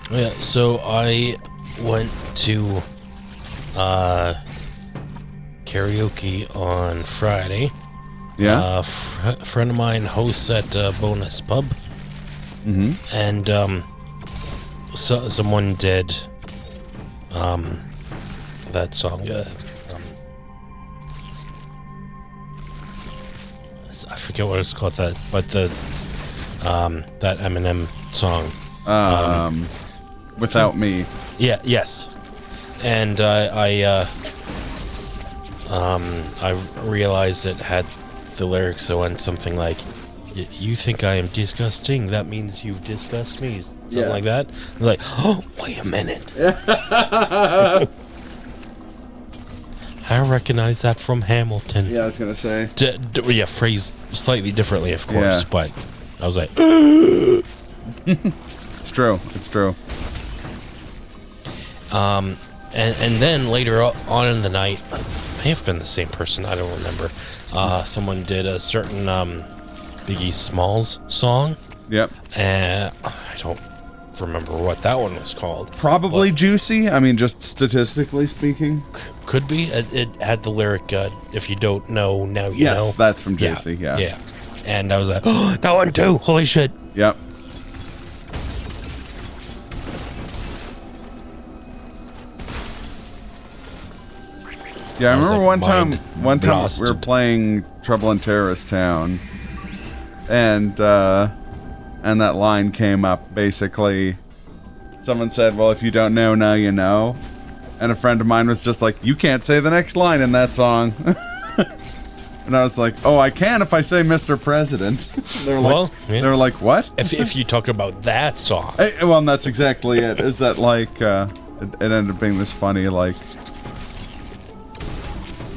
Yeah, so I went to karaoke on Friday. Yeah. Friend of mine hosts at Bonus Pub. Mm-hmm. And someone did that song. I forget what it's called. That Eminem song. Without Me. Yeah. Yes. And I realized it had the lyrics that went something like, "You think I am disgusting? That means you've disgusted me." Something like that. I'm like, oh, wait a minute. I recognize that from Hamilton. Yeah, I was gonna say. Yeah, phrased slightly differently, of course, but I was like, It's true. It's true. and then later on in the night, may have been the same person, I don't remember. Someone did a certain Biggie Smalls song. Yep. And I don't remember what that one was called. Probably Juicy. I mean, just statistically speaking. Could be. It had the lyric, "If you don't know, now you know." Yes, that's from Juicy. Yeah. Yeah. And I was like, oh, that one too. Holy shit. Yep. Yeah, I remember one time we were playing Trouble in Terrorist Town, and that line came up. Basically, someone said, "Well, if you don't know, now you know," and a friend of mine was just like, "You can't say the next line in that song." And I was like, oh, I can if I say Mr. President. They're like, Well, yeah. they're like, what? If you talk about that song. Well, and that's exactly it. Is that like, it ended up being this funny, like,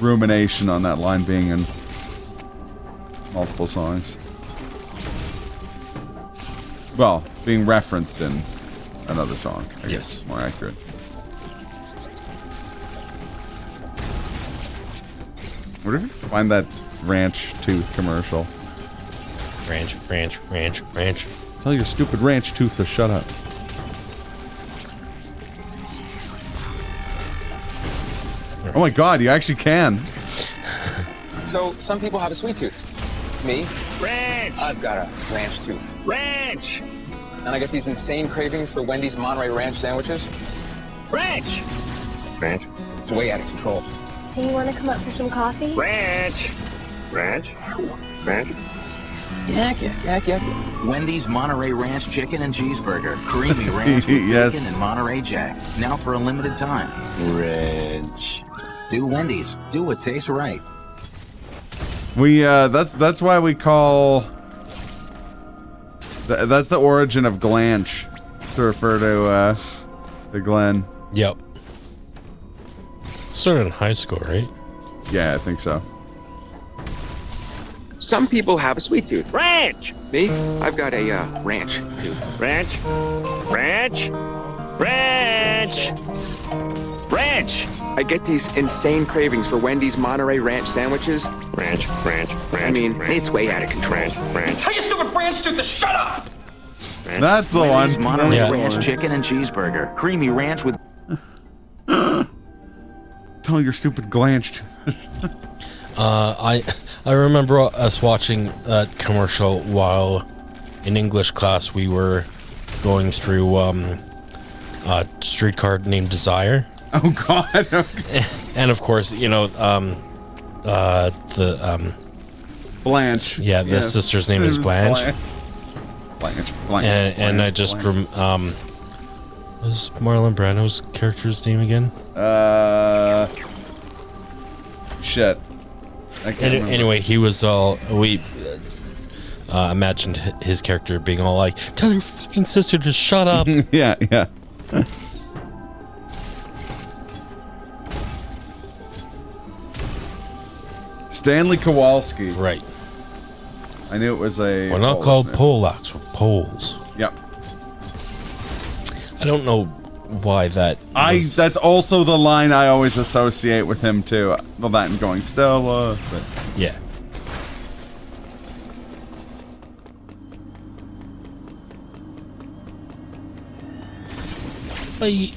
rumination on that line being in multiple songs. Well, being referenced in another song, I guess, more accurate. Where did you find that ranch tooth commercial? Ranch. Tell your stupid ranch tooth to shut up. Oh my god, you actually can. So, some people have a sweet tooth. Me? Ranch! I've got a ranch tooth. Ranch! And I get these insane cravings for Wendy's Monterey Ranch sandwiches. Ranch! Ranch? It's way out of control. Do you want to come up for some coffee? Ranch! Ranch? Ranch? Yak. Wendy's Monterey Ranch Chicken and Cheeseburger. Creamy ranch with Yes. bacon and Monterey Jack. Now for a limited time. Ranch. Do Wendy's. Do what tastes right. We, that's why we call... That's the origin of Glanch. To refer to Glenn. Yep. Started in high school, right? Yeah, I think so. Some people have a sweet tooth. Ranch! Me? I've got a ranch tooth. Ranch! Ranch! Ranch! Ranch! I get these insane cravings for Wendy's Monterey Ranch sandwiches. Ranch. I mean, it's way out of control. Ranch. Tell your stupid ranch tooth to shut up! That's the Wendy's one. Monterey Yeah. Ranch Chicken and Cheeseburger. Creamy ranch with... Tell your stupid Glanch. I remember us watching that commercial while in English class we were going through a streetcar named Desire. Oh god. Okay. And of course, you know, Blanche. yeah, the Yes. sister's name is Blanche. Blanche. And I just what was Marlon Brando's character's name again? Shit. I can't remember. Anyway, he was all we imagined his character being all like, "Tell your fucking sister to shut up." Yeah. Stanley Kowalski. Right. I knew it was a. We're not Polish called name. Polacks, we're Poles. Yep. I don't know why that. was- That's also the line I always associate with him too. Well, that and going Stella. But yeah. Bye.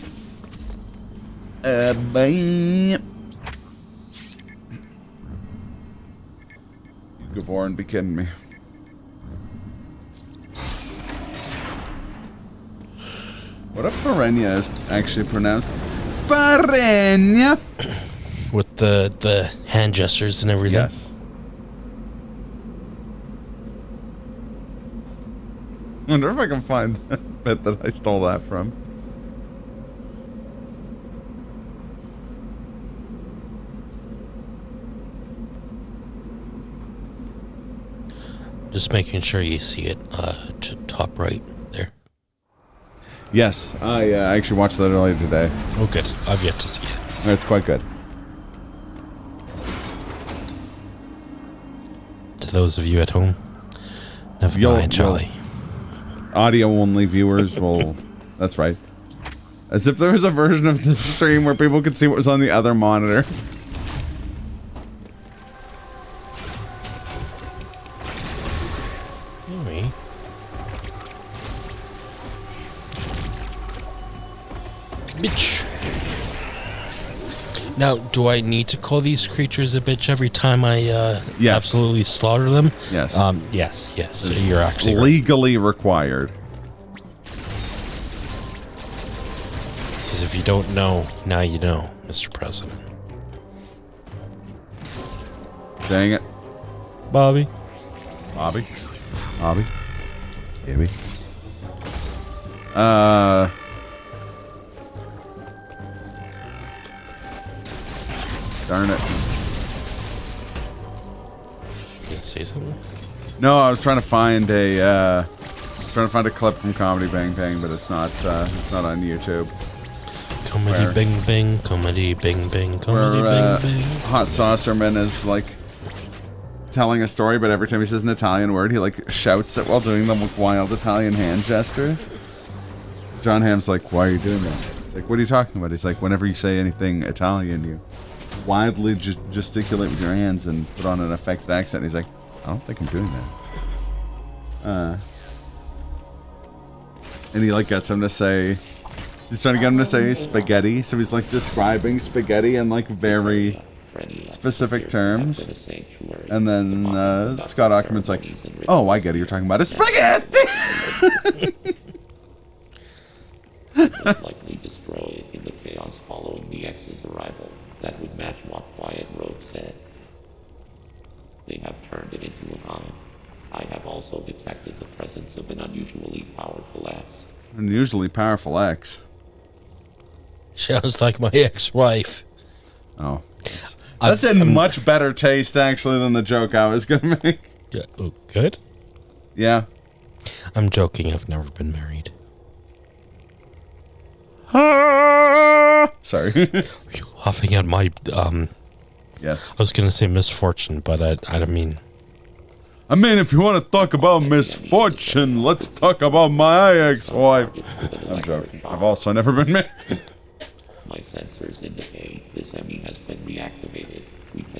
bye. Gavorn, be kidding me. What if Farenya is actually pronounced Farenya? With the hand gestures and everything. Yes. I wonder if I can find the bit that I stole that from. Just making sure you see it to top right there. Yes, I actually watched that earlier today. Oh, good. I've yet to see it. It's quite good. To those of you at home, never You'll- mind, Charlie. Audio-only viewers will... That's right. As if there was a version of the stream where people could see what was on the other monitor. Anyway. Bitch. Now, do I need to call these creatures a bitch every time I Yes. absolutely slaughter them? Yes. Yes. You're actually right. Legally required. Because if you don't know, now you know, Mr. President. Dang it. Bobby. Bobby? Bobby? Baby? Darn it. say something? No, I was trying to find a clip from Comedy Bang Bang, but it's not on YouTube. Comedy Bing Bing, Comedy Bing Bing, Comedy where, Bing Bing. Hot Saucerman is like telling a story, but every time he says an Italian word, he like shouts it while doing them with wild Italian hand gestures. John Hamm's like, "Why are you doing that?" He's like, "What are you talking about?" He's like, "Whenever you say anything Italian, you wildly gesticulate with your hands and put on an effective accent." He's like, "I don't think I'm doing that." And he like gets him to say, he's trying to get him to say spaghetti, so he's like describing spaghetti in like very specific terms. And then Scott Ackerman's like, "Oh, I get it. You're talking about a spaghetti." Likely destroyed in the chaos following the X's arrival. That would match what Quiet Rogue said. They have turned it into a hive. I have also detected the presence of an unusually powerful X. Unusually powerful X. Sounds like my ex-wife. Oh. That's in much better taste, actually, than the joke I was going to make. Yeah, oh, good? Yeah. I'm joking. I've never been married. Sorry. Are you laughing at my, Yes. I was going to say misfortune, but I don't mean... I mean, if you want to talk about misfortune, let's talk about my ex-wife. I'm joking. I've also never been married. My sensors indicate this Emmy has been reactivated.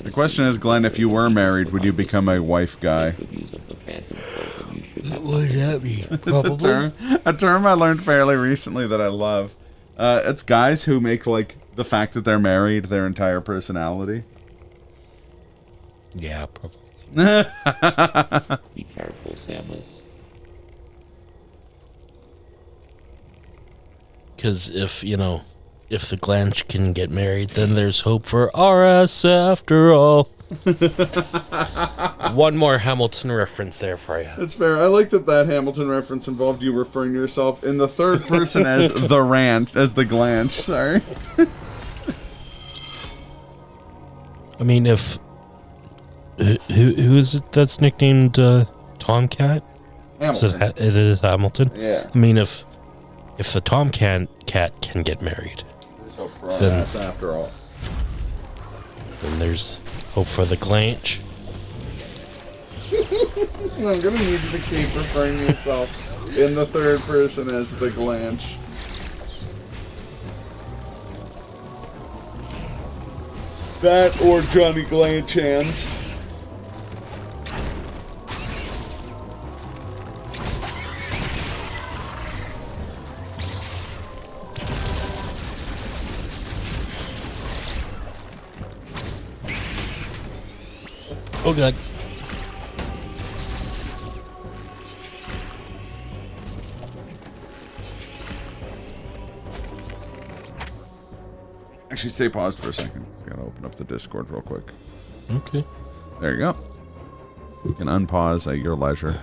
The question is, Glenn, if you were married, would you become a wife guy? What does that mean? It's a term I learned fairly recently that I love. It's guys who make, like, the fact that they're married their entire personality. Yeah, probably. Be careful, Samus. Because if the Glanch can get married, then there's hope for RS after all. One more Hamilton reference there for you. That's fair. I like that Hamilton reference involved you referring to yourself in the third person as the ranch, as the Glanch. Sorry. I mean, if who is it that's nicknamed Tomcat? Hamilton. It is Hamilton. Yeah. I mean, if the Tomcat can get married, there's hope for us after all. Then there's hope for the Glanch. I'm gonna need you to keep referring to yourself in the third person as the Glanch. That or Johnny Glanch hands. Oh god. Actually, stay paused for a second. I gotta open up the Discord real quick. Okay. There you go. You can unpause at your leisure.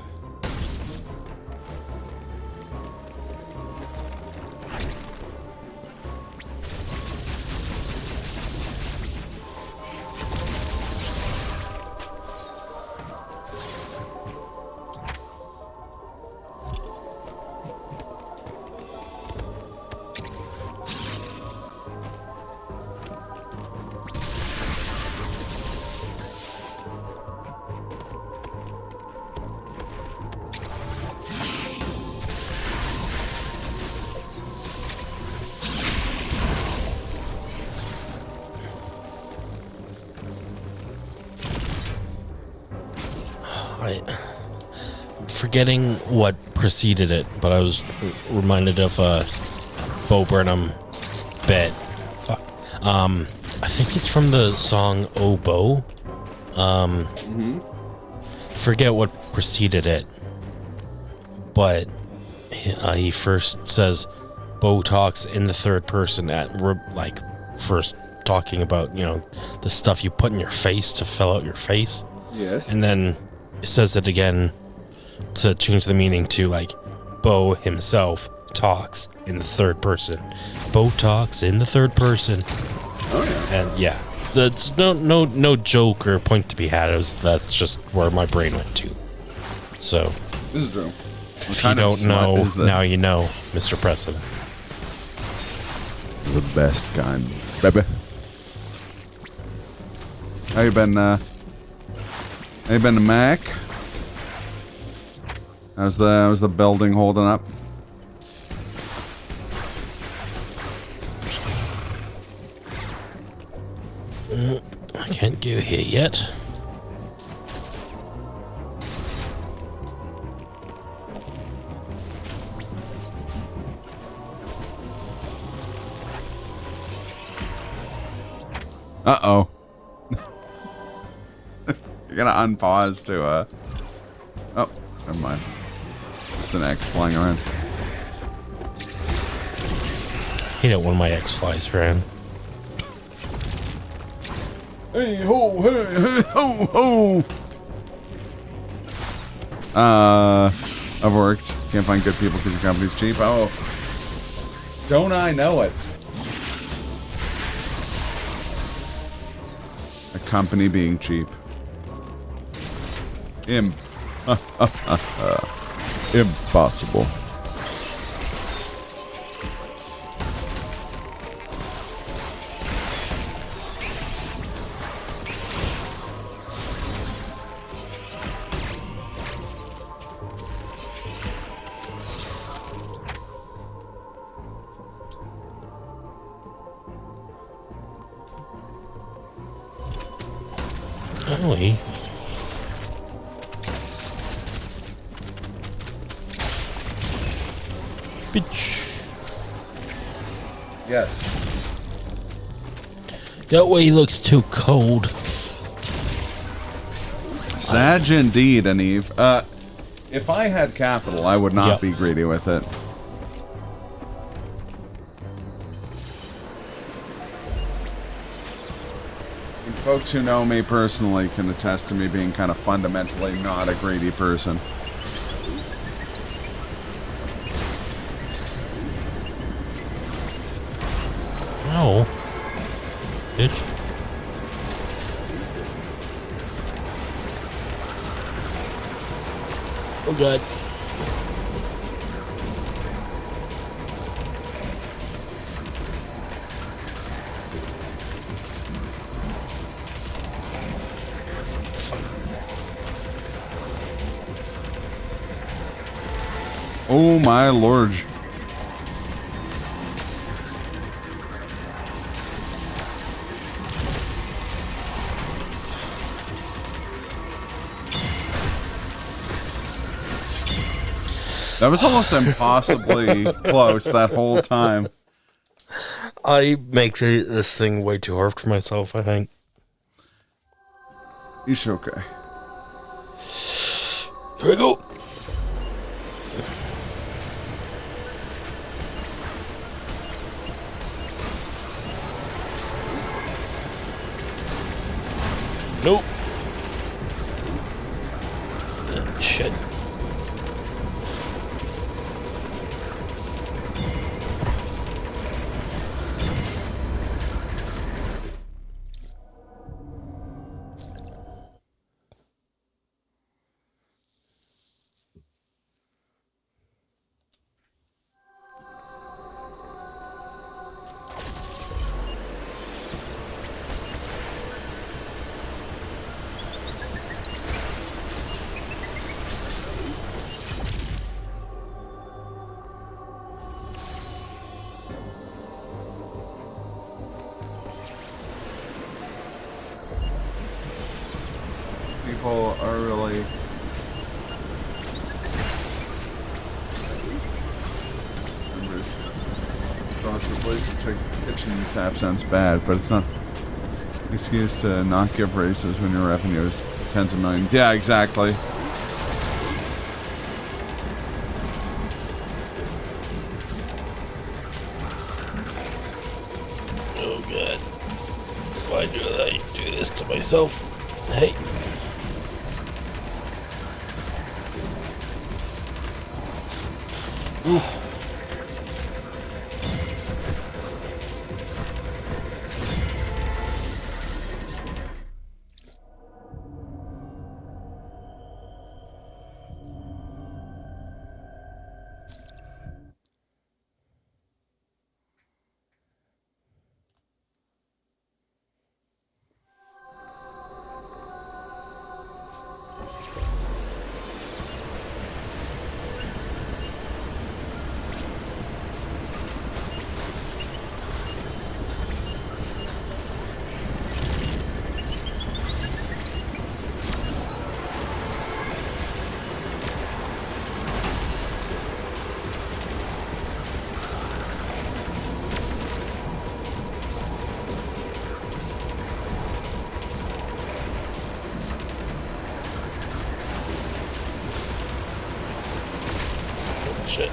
Forgetting what preceded it, but I was reminded of a Bo Burnham bit. I think it's from the song "Oh Bo." Forget what preceded it, but he first says Bo talks in the third person at first talking about the stuff you put in your face to fill out your face. Yes. And then it says it again to change the meaning to Bo himself talks in the third person. Bo talks in the third person. Oh yeah. And yeah. that's no joke or point to be had. That's just where my brain went to. So This is true. if you don't know, now you know, Mr. President. The best kind, baby. How you been, Mac? How's the building holding up? I can't go here yet. Uh-oh. You're gonna unpause to, Oh, never mind. Just an X flying around. Hate it when my X flies around. Hey ho, hey ho, ho! I've worked. Can't find good people because your company's cheap. Oh. Don't I know it? A company being cheap. Impossible. Golly. Bitch. Yes. That way he looks too cold. Sag indeed, Aniv. If I had capital, I would not be greedy with it. And folks who know me personally can attest to me being kind of fundamentally not a greedy person. Ow. Bitch. Oh god. Oh my lord. That was almost impossibly close that whole time. I make this thing way too hard for myself, I think. You should okay. Here we go. Nope. Shit. People are really across the place to check kitchen tap sounds bad, but it's not an excuse to not give raises when your revenue is tens of millions. Yeah, exactly. Oh god. Why do I do this to myself? Hey. Ooh. Shit.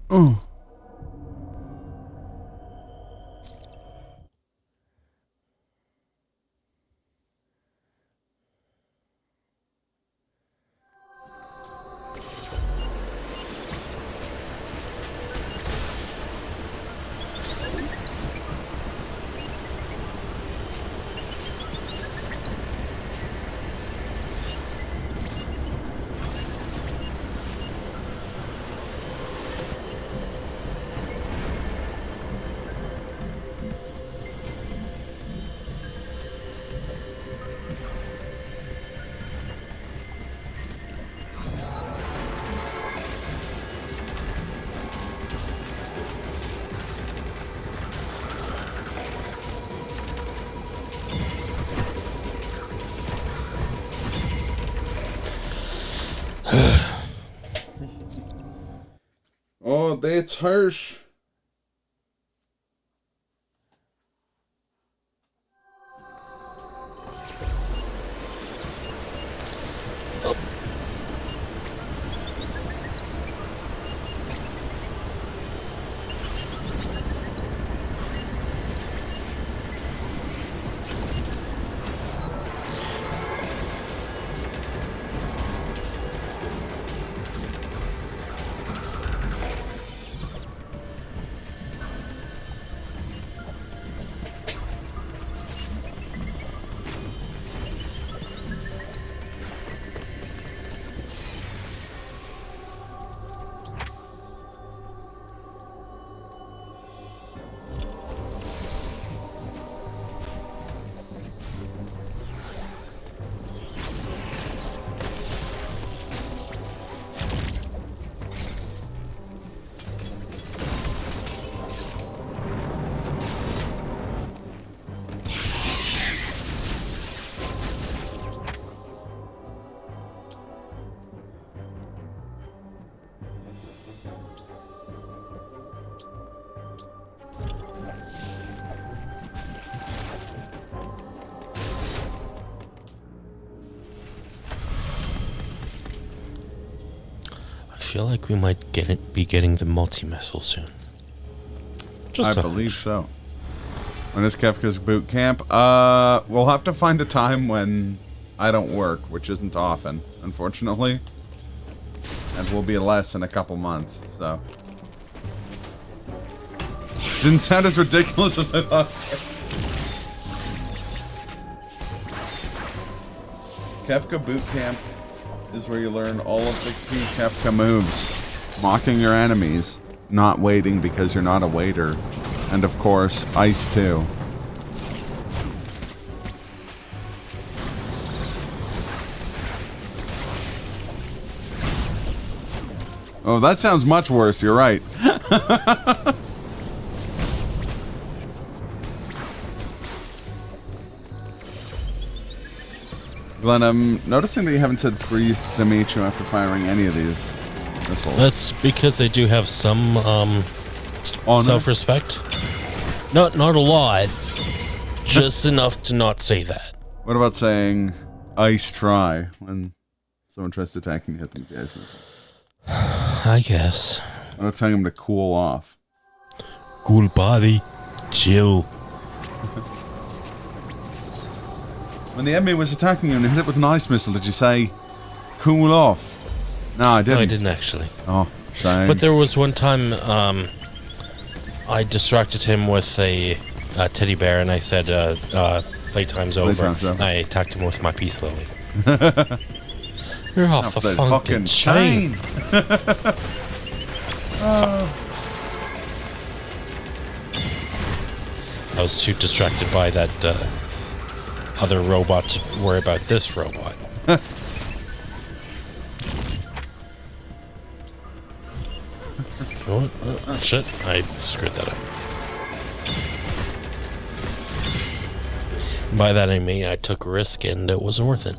Oh. Oh, that's harsh. I feel like we might be getting the multi-missile soon. Just I believe so. When is Kefka's boot camp? We'll have to find a time when I don't work, which isn't often, unfortunately. And will be less in a couple months, so. Didn't sound as ridiculous as I thought. Kefka boot camp is where you learn all of the key Kefka moves. Mocking your enemies, not waiting because you're not a waiter, and of course, ice too. Oh, that sounds much worse, you're right. Glenn, I'm noticing that you haven't said freeze to meet you after firing any of these missiles. That's because I do have some self-respect. Not a lot, just enough to not say that. What about saying ice try when someone tries to attack and you hit them with the ice missile? I guess. I'm not telling him to cool off. Cool body, chill. When the enemy was attacking you and you hit it with an ice missile, did you say, cool off? No, I didn't. No, I didn't actually. Oh, shame. But there was one time I distracted him with a teddy bear and I said, playtime's over. And I attacked him with my peace lily. You're off the fucking chain. I was too distracted by that other robot to worry about this robot. Oh, shit, I screwed that up. By that I mean I took a risk and it wasn't worth it.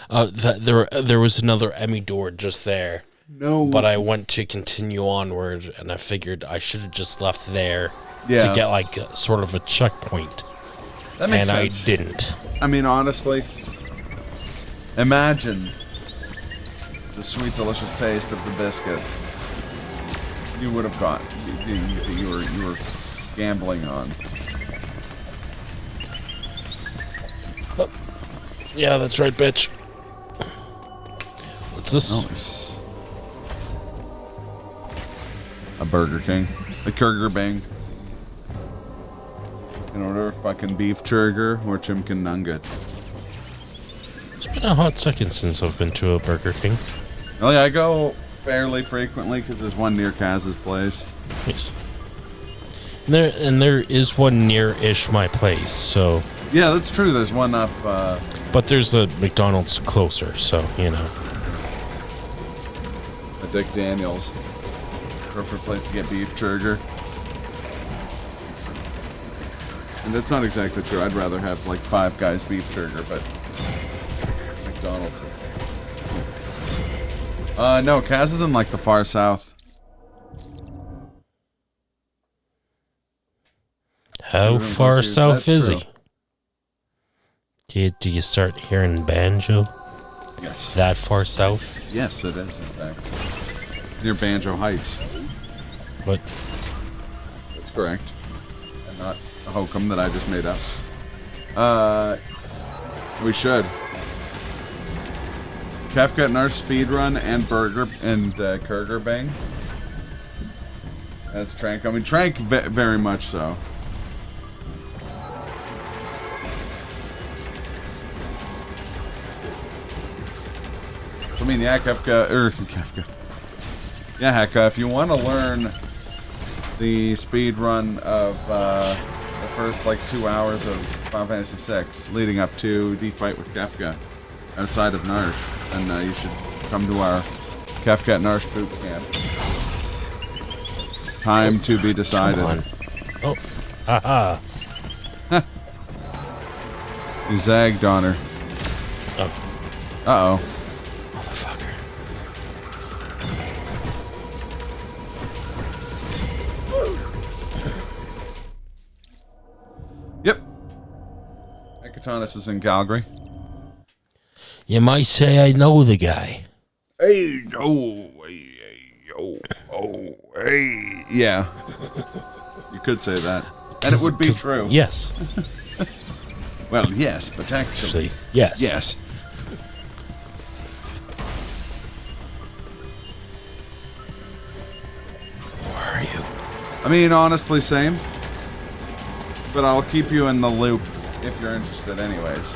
There was another Emmy door just there. No. But I went to continue onward, and I figured I should have just left there to Yeah. get like sort of a checkpoint. That makes and sense. I didn't. I mean, honestly, imagine the sweet, delicious taste of the biscuit you would have got. You were gambling on. Oh. Yeah, that's right, bitch. What's this? Nice. A Burger King. A Kurger Bang. In order fucking beef churger or chimkin nugget. It's been a hot second since I've been to a Burger King. Oh yeah, I go fairly frequently because there's one near Kaz's place. Yes. And there is one near-ish my place, so... Yeah, that's true. There's one up... But there's a McDonald's closer, so, you know. A Dick Daniels. Perfect place to get beef churger. And that's not exactly true. I'd rather have like Five Guys beef churger, but McDonald's. No, Kaz is in like the far south. How far south is he? Do you start hearing banjo? Yes. That far south? Yes, it is, in fact. Near Banjo Heights. What? That's correct. And not a hokum that I just made up. We should. Kafka and our speedrun and Burger and Kurger Bang. That's Trank. I mean, Trank very much so. So, I mean, yeah, Kafka. Yeah, Hecka, if you want to learn the speed run of the first like 2 hours of Final Fantasy VI leading up to the fight with Kefka outside of Narsh, then you should come to our Kefka at Narsh boot camp. Time to be decided. Oh, haha. You zagged on her. Oh. Uh-oh. Motherfucker. Yep. Ekatanis is in Calgary. You might say I know the guy. Hey, hey. Yeah. You could say that. And it would be true. Yes. Well, yes, but actually. Yes. Yes. Where are you? I mean, honestly, same. But I'll keep you in the loop if you're interested anyways.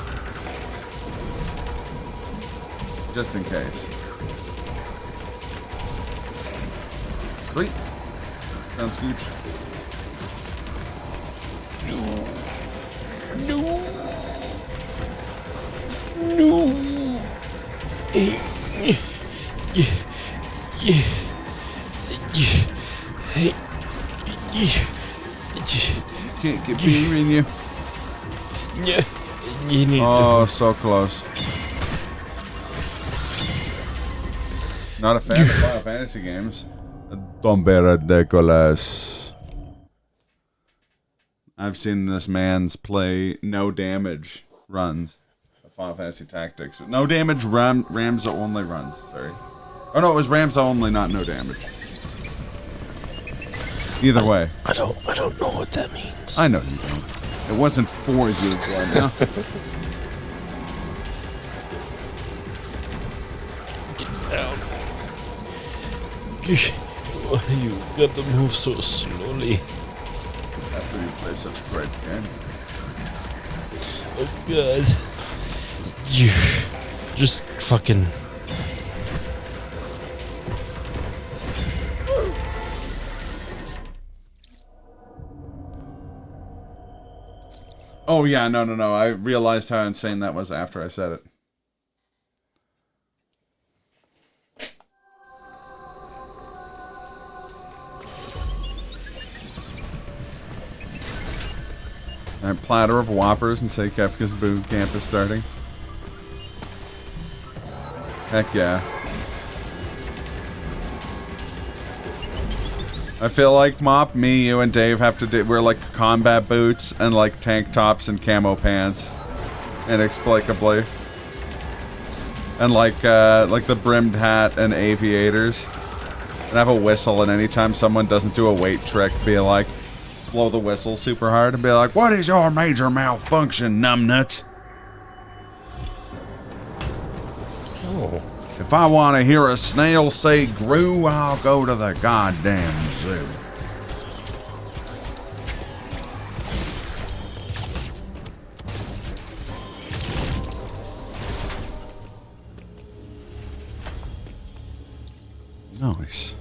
Just in case. Sweet. Sounds huge. No. Can't get beer in you. Yeah. You need Oh, so close. Not a fan of Final Fantasy games. Don't be ridiculous. I've seen this man's play no damage runs of Final Fantasy Tactics. No damage Ramza only runs, sorry. Oh no, it was Ramza only, not no damage. Either way. I don't know what that means. I know you don't. It wasn't for you, Glenn. No. Get down. You got to move so slowly. After you play such a great game. Oh god. You just fucking. Oh, yeah, no. I realized how insane that was after I said it. A platter of Whoppers and say Kefka's boot camp is starting. Heck yeah. I feel like Mop, me, you, and Dave have to wear like combat boots and like tank tops and camo pants, inexplicably, and like the brimmed hat and aviators, and have a whistle. And anytime someone doesn't do a weight trick, be like, blow the whistle super hard and be like, "What is your major malfunction, numbnut?" Oh. If I want to hear a snail say "groo," I'll go to the goddamn zoo. Nice.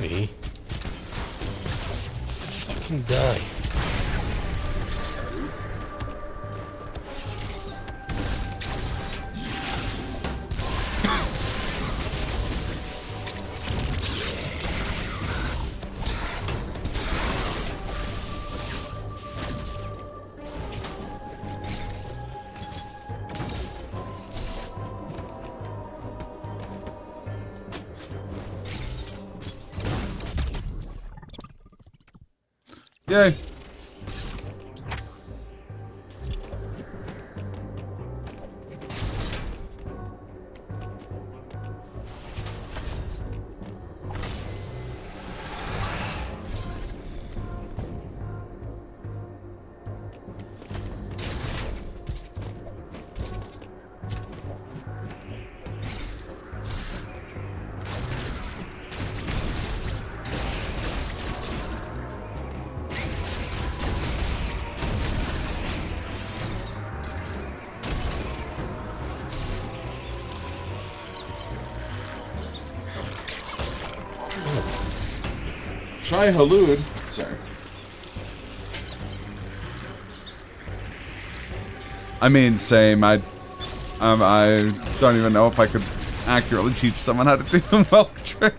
Me. Fucking die. Yay. Shai Halud. Sorry. I mean, same. I don't even know if I could accurately teach someone how to do the milk trick.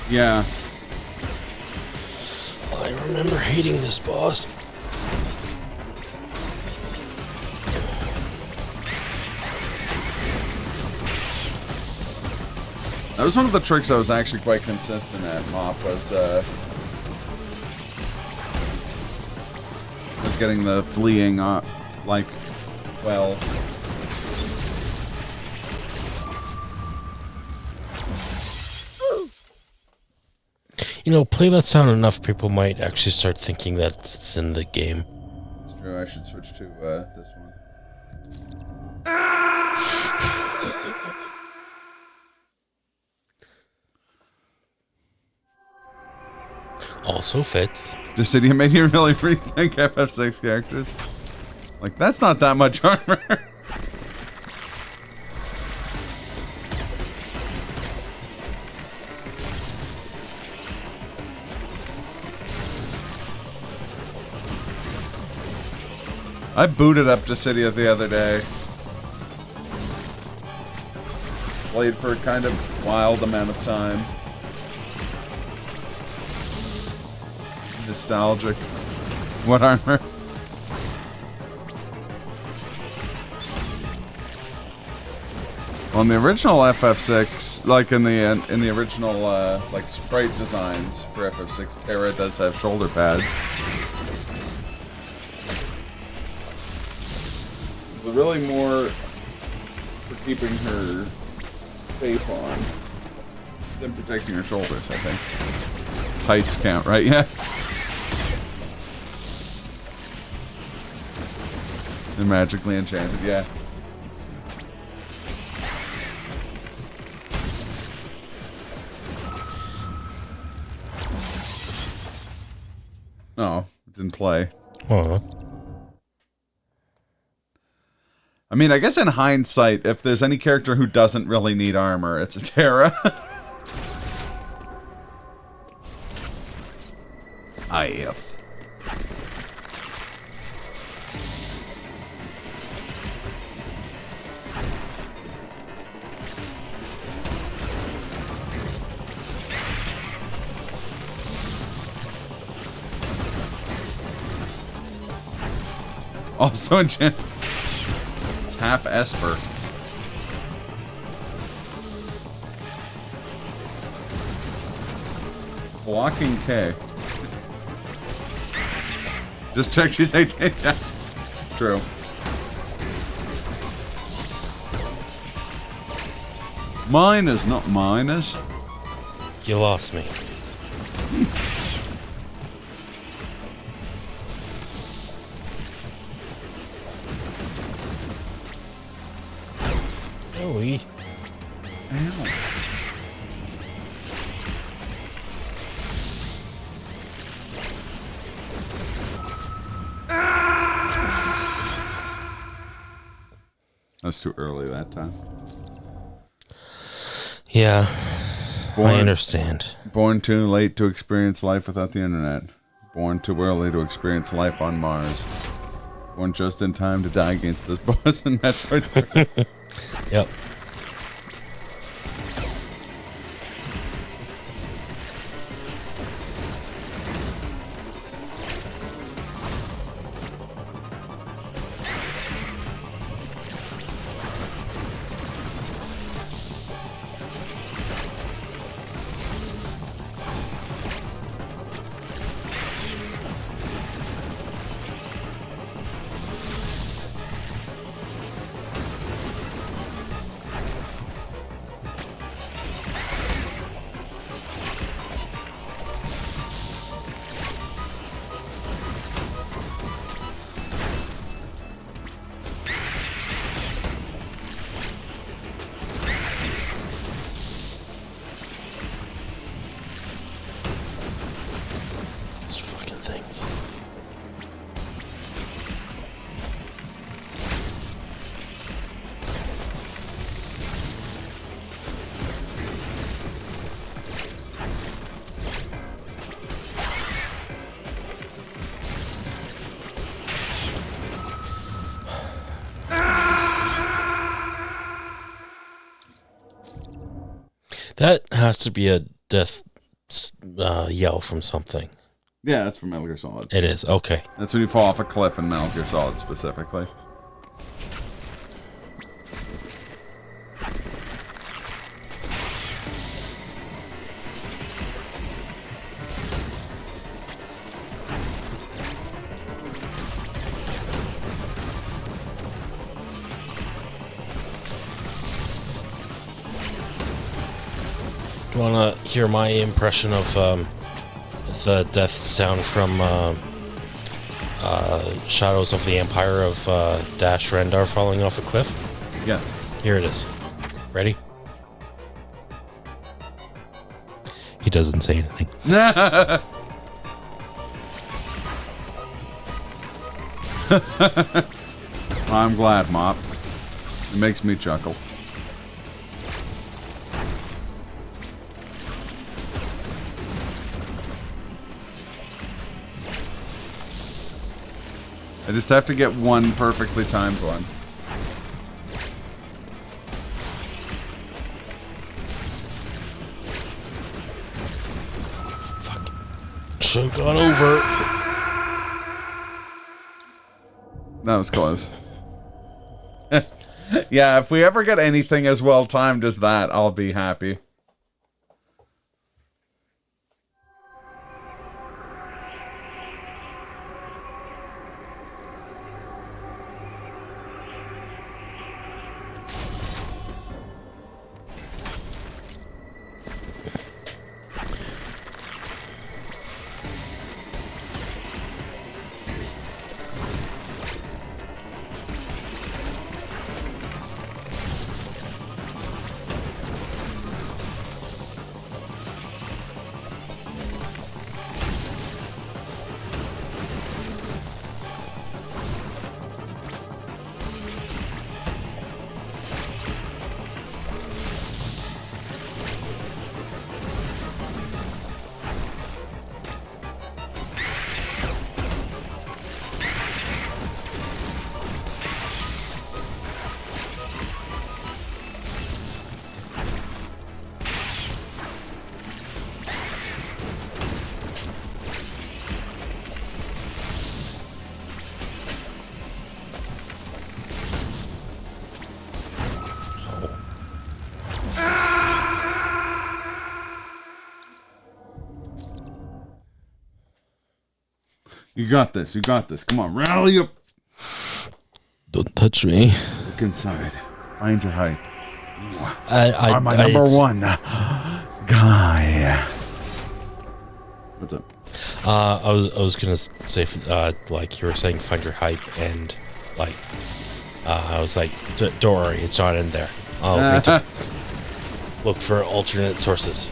Yeah. I remember hating this boss. That was one of the tricks I was actually quite consistent at, Mop, was getting the fleeing, like, well... You know, play that sound enough, people might actually start thinking that it's in the game. It's true, I should switch to, this one. Also fits. Dissidia made you really rethink FF6 characters. Like, that's not that much armor. I booted up Dissidia the other day. Played for a kind of wild amount of time. Nostalgic. What armor? On the original FF6, like in the original like sprite designs for FF6, Terra does have shoulder pads. But really more for keeping her safe on than protecting her shoulders, I think. Tights count, right? Yeah. They're magically enchanted, yeah. No, it didn't play. Huh. I mean, I guess in hindsight, if there's any character who doesn't really need armor, it's a Terra. IF. Also in Gen... It's half Esper. Blocking K. Just check she's 18. Yeah, it's true. Miners, not miners. You lost me. Owie. Ow. That's too early that time. Yeah, I understand. Born too late to experience life without the internet. Born too early to experience life on Mars. Born just in time to die against this boss in Metroid. Yep. That has to be a death yell from something. Yeah, that's from Metal Gear Solid. It is, okay. That's when you fall off a cliff in Metal Gear Solid specifically. Do you want to hear my impression of the death sound from Shadows of the Empire of Dash Rendar falling off a cliff? Yes. Here it is. Ready? He doesn't say anything. I'm glad, Mop. It makes me chuckle. I just have to get one perfectly timed one. Fuck. Should have gone over. That was close. Yeah, if we ever get anything as well timed as that, I'll be happy. You got this. You got this. Come on, rally up. Don't touch me. Look inside. Find your height. I'm my number one guy. What's up? I was gonna say, like you were saying, find your hype, and like, I was like, don't worry, it's not in there. I'll need to look for alternate sources.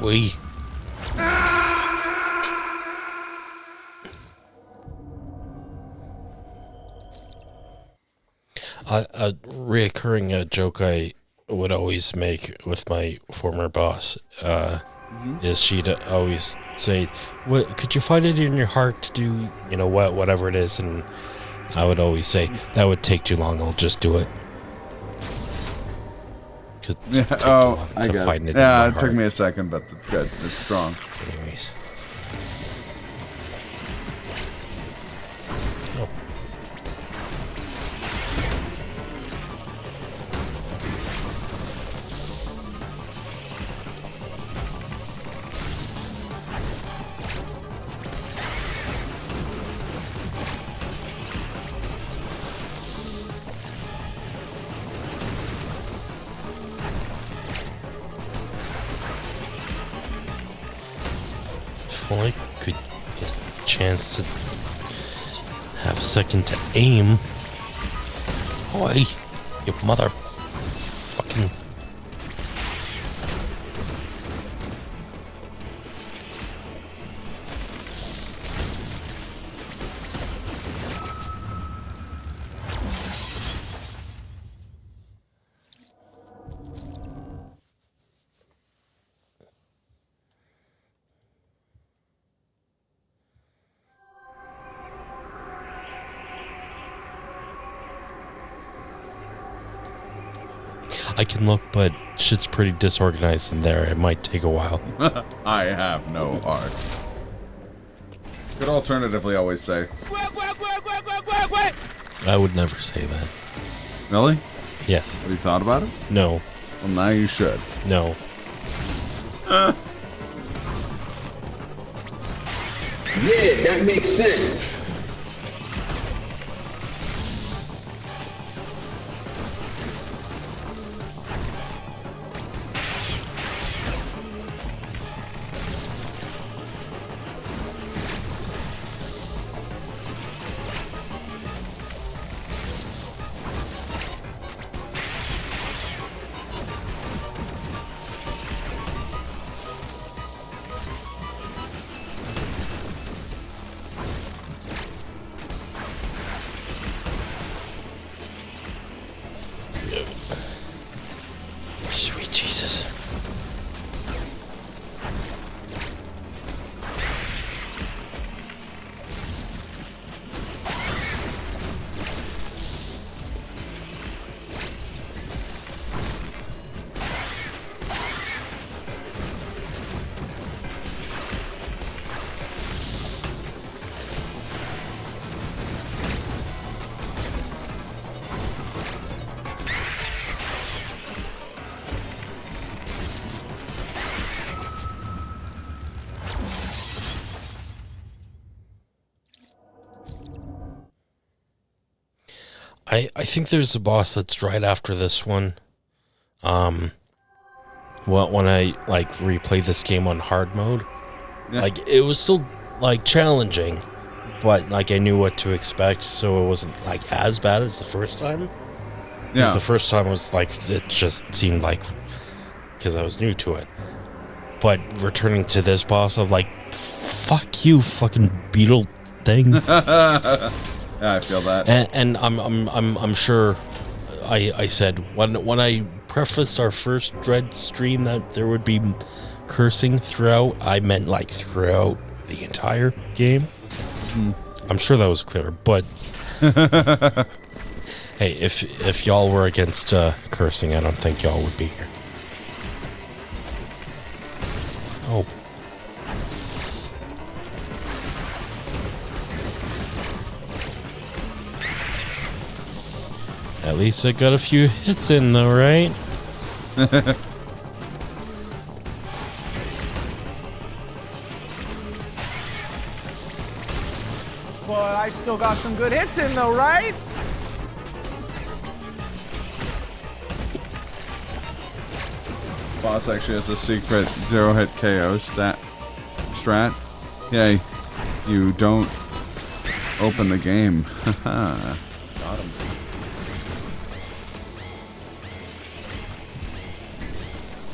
We. A reoccurring joke I would always make with my former boss is she'd always say, "What could you find it in your heart to do? You know whatever it is." And I would always say, "That would take too long. I'll just do it." Yeah, I got it. Yeah, it took me a second, but it's good. It's strong. Anyways. If only I could get a chance to have a second to aim. Oi, you mother fucking. I can look, but shit's pretty disorganized in there. It might take a while. I have no heart. Could alternatively always say. I would never say that. Really? Yes. Have you thought about it? No. Well, now you should. No. Yeah, that makes sense. Sweet Jesus. I think there's a boss that's right after this one. Well, when I like replay this game on hard mode, like it was still like challenging, but like I knew what to expect, so it wasn't like as bad as the first time. Yeah, the first time was like it just seemed like because I was new to it. But returning to this boss, I'm like, fuck you, fucking beetle thing. Yeah, I feel that. And I'm sure I said when I prefaced our first Dread stream that there would be cursing throughout, I meant like throughout the entire game. I'm sure that was clear, but hey, if y'all were against cursing, I don't think y'all would be here. Oh. At least I got a few hits in though, right? But I still got some good hits in though, right? Boss actually has a secret 0-hit KO strat. Yeah, you don't open the game. Got him.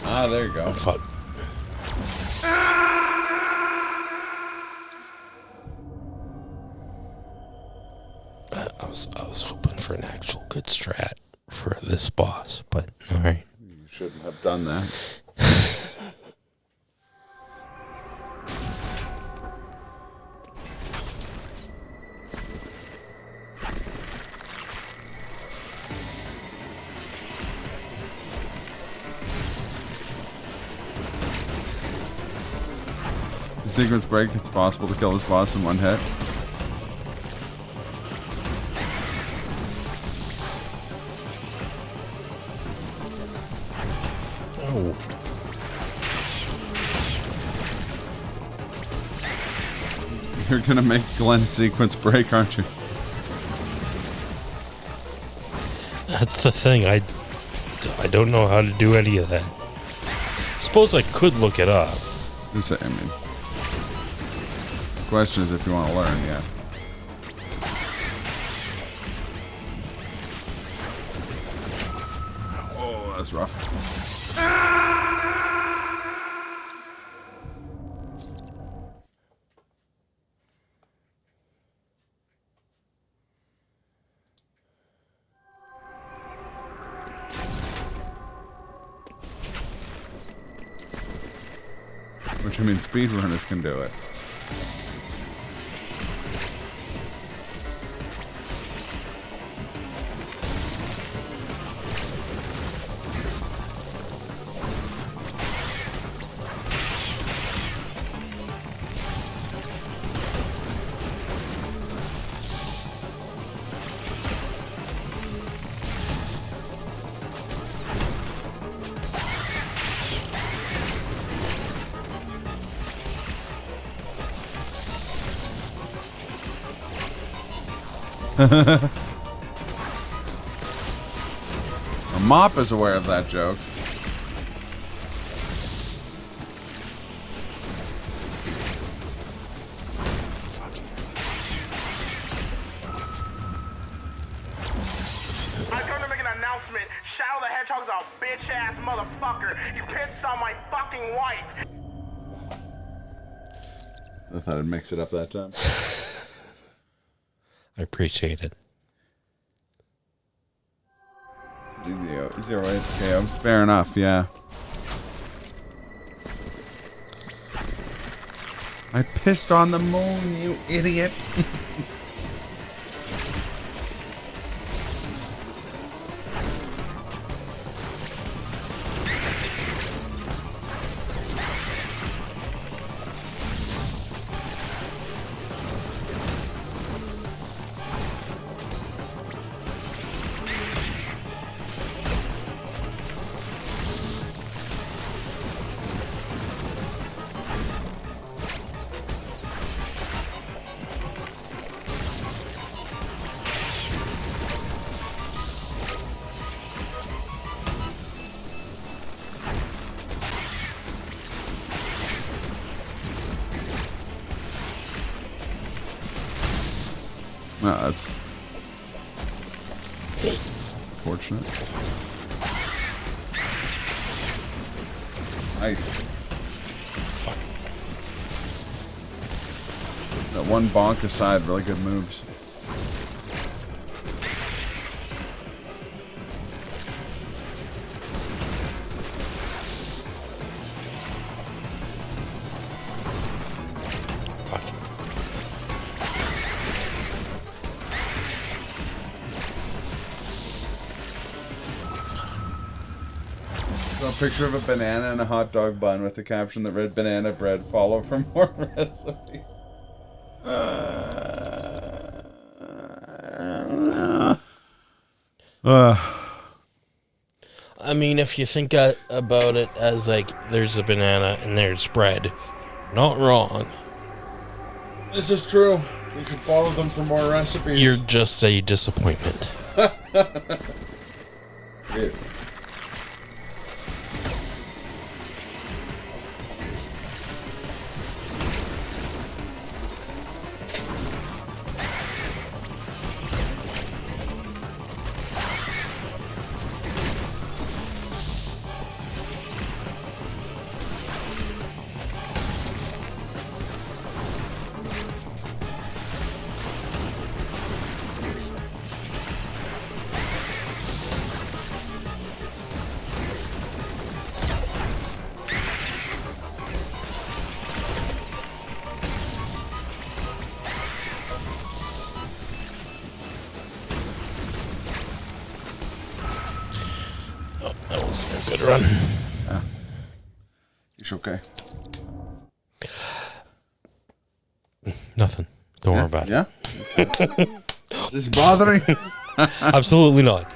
Ah, there you go. Oh, fuck. I was hoping for an actual good strat for this boss, but alright. You shouldn't have done that. The sequence break, it's possible to kill this boss in one hit. Oh. You're gonna make Glenn sequence break, aren't you? That's the thing. I don't know how to do any of that. Suppose I could look it up. I mean, the question is if you want to learn, yeah. Oh, that's rough. Which I mean, speedrunners can do it. A mop is aware of that joke. I come to make an announcement. Shadow the Hedgehog's a bitch-ass motherfucker. He pissed on my fucking wife. I thought I'd mix it up that time. I appreciate it. Zero KO. Fair enough, yeah. I pissed on the moon, you idiot. No, that's fortunate. Nice. Fuck. That one bonk aside, really good moves. A picture of a banana and a hot dog bun with the caption that read "Banana bread, follow for more recipe." I mean, if you think about it as like there's a banana and there's bread, not wrong. This is true. We could follow them for more recipes. You're just a disappointment. Yeah. That was a good run. Yeah. You okay? Nothing. Don't worry about it. Is this bothering? Absolutely not.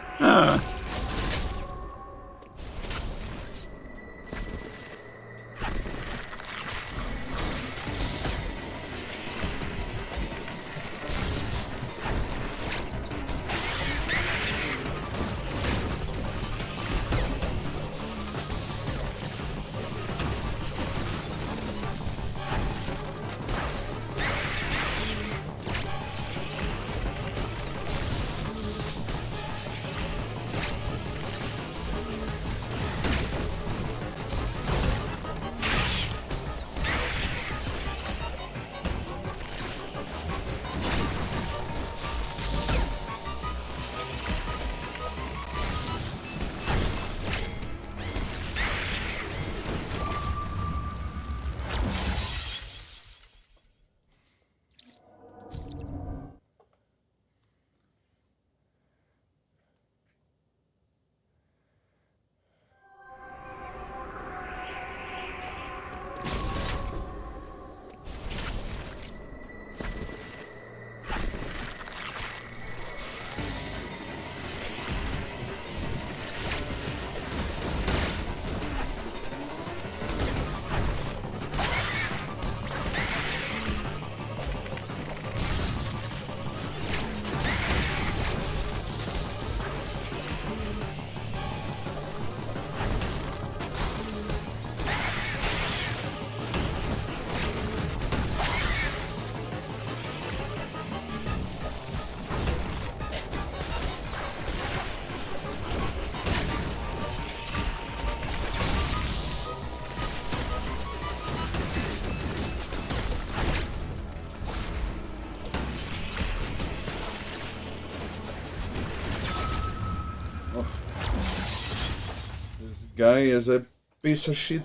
This guy is a piece of shit.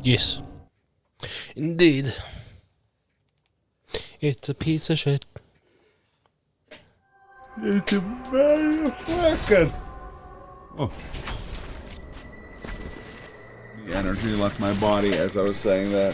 Yes. Indeed. It's a piece of shit. It's a motherfucker. Oh. The energy left my body as I was saying that.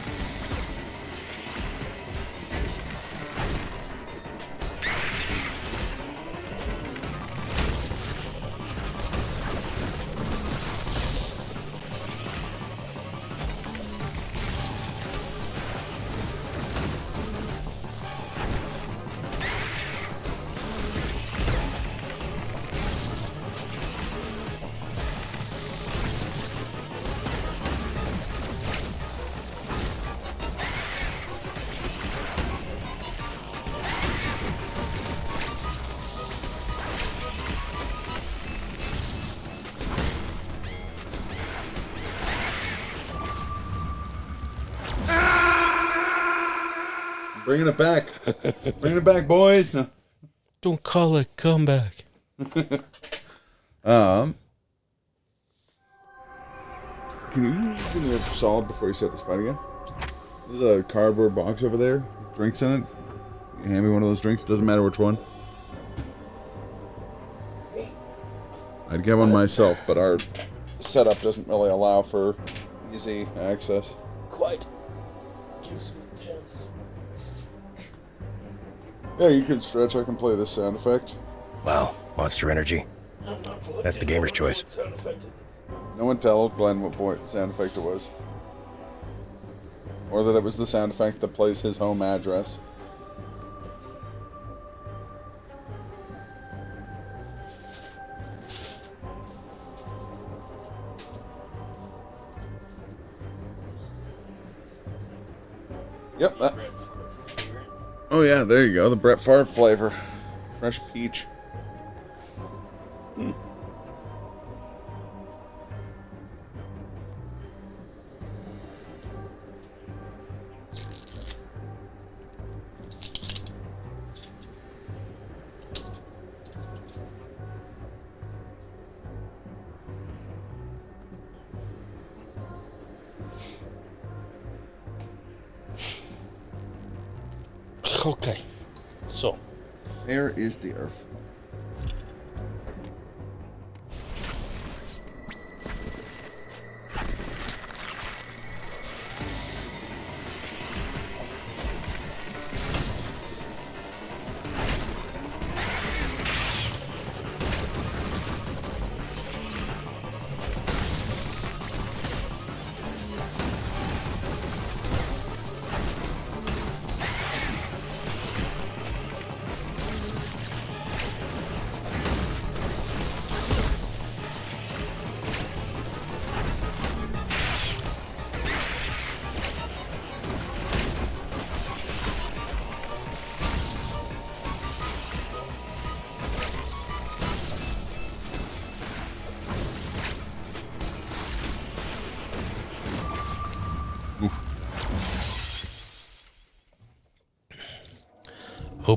Bringing it back. Bringing it back, boys. No. Don't call it comeback. Can you give me a solid before you start this fight again? There's a cardboard box over there. Drinks in it. You hand me one of those drinks. Doesn't matter which one. I'd get one myself, but our setup doesn't really allow for easy access. Quite. Yeah, you can stretch. I can play this sound effect. Wow, Monster Energy. That's the gamer's choice. No one tell Glenn what sound effect it was. Or that it was the sound effect that plays his home address. Yep, that. Oh yeah, there you go. The Brett Favre flavor. Fresh peach. Okay, so Air is the earth.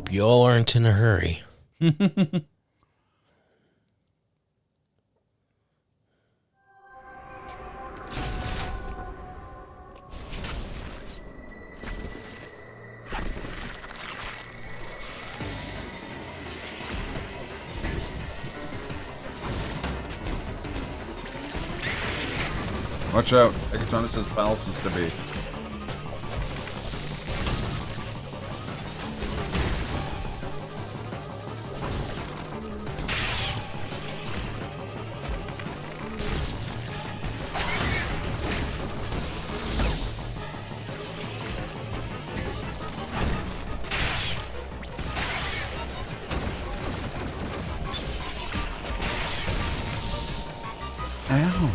hope you all aren't in a hurry. Watch out. Ekatona says Palace is to be. Ow.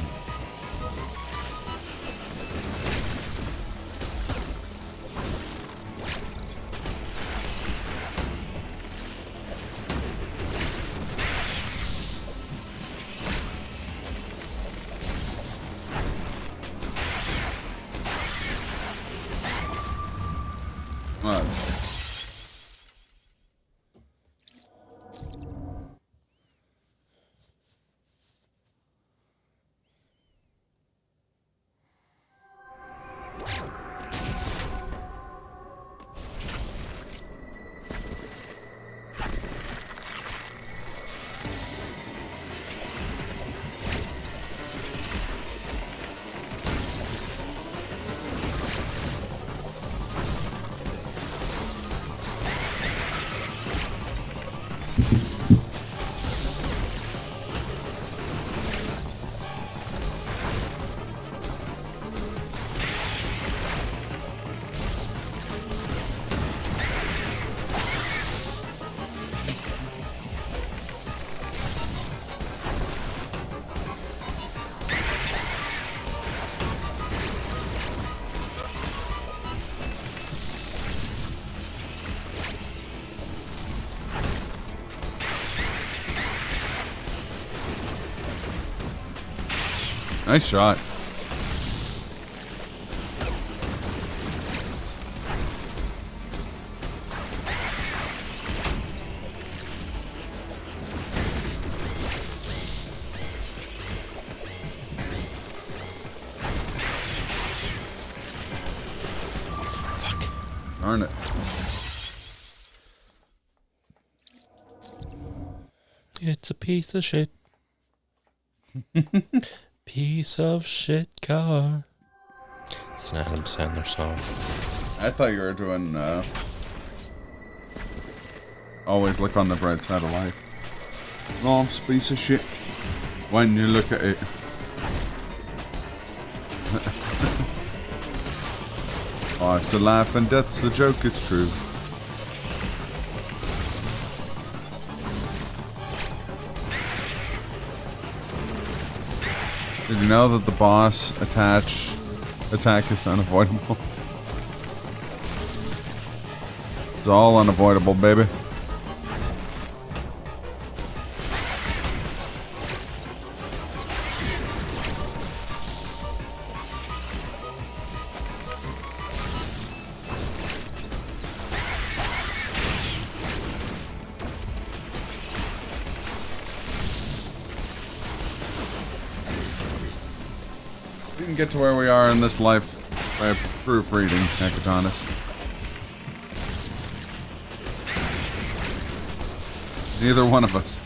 Well, that's nice shot. Darn it. It's a piece of shit. Piece of shit car. It's an Adam Sandler song. I thought you were doing, always look on the bright side of life. Life's a piece of shit when you look at it. Life's a laugh and death's the joke, it's true. Did you know that the boss attack is unavoidable? It's all unavoidable, baby. We can get to where we are in this life by proofreading, Hekatonus. Neither one of us.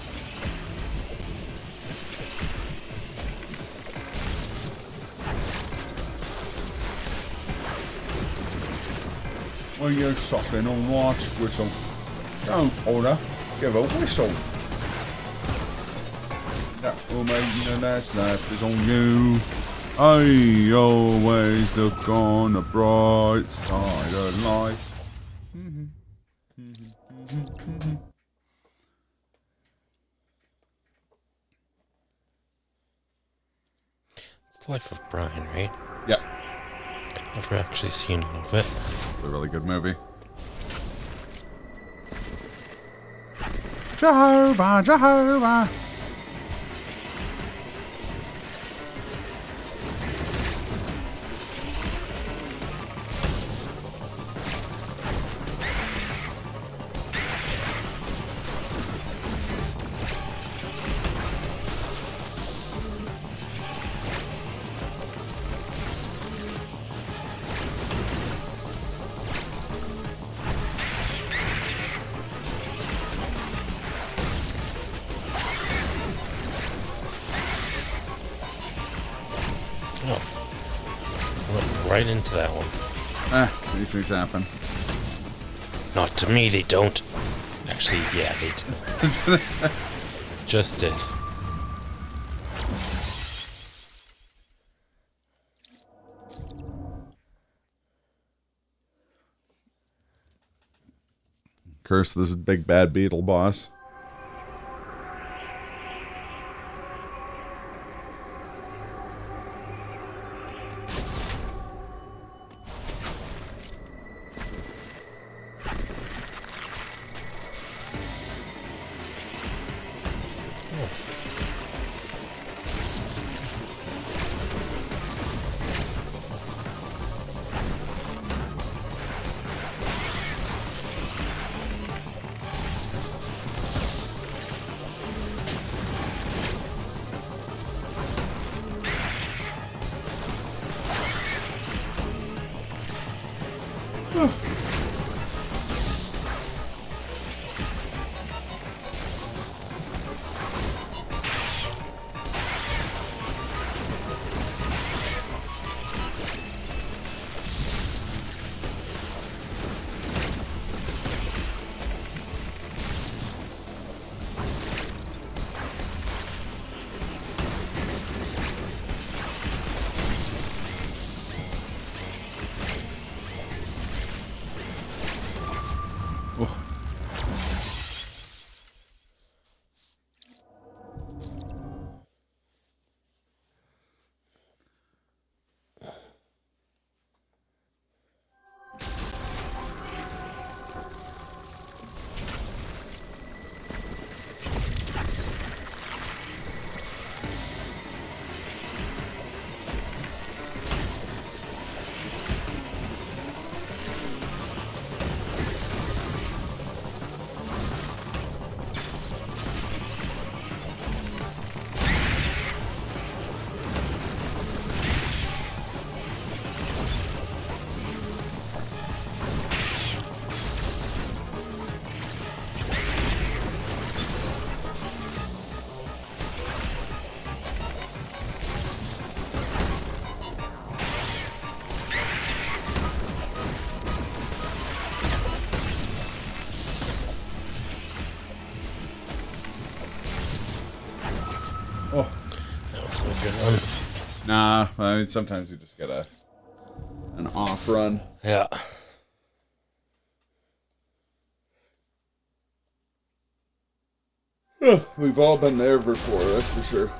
When you're sucking on Watch whistle, don't order, give a whistle. That will make the next life is on you. I always look on the bright side of life. It's Life of Brian, right? Yep. Never actually seen all of it. It's a really good movie. Jehovah, Jehovah. Right into that one. These things happen. Not to me, they don't. Actually, yeah, they do. Just did. Curse this big bad beetle boss. good one. Nah, I mean, sometimes you just get an off run. Yeah. We've all been there before, that's for sure.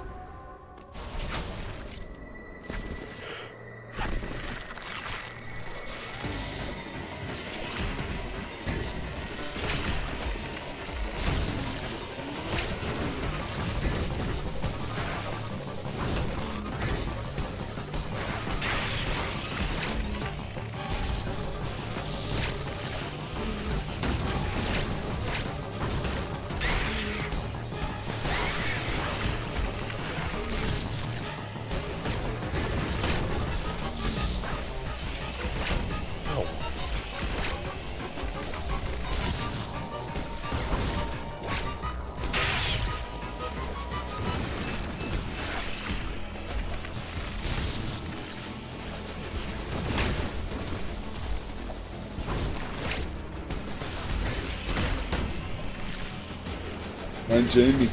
And Jamie, you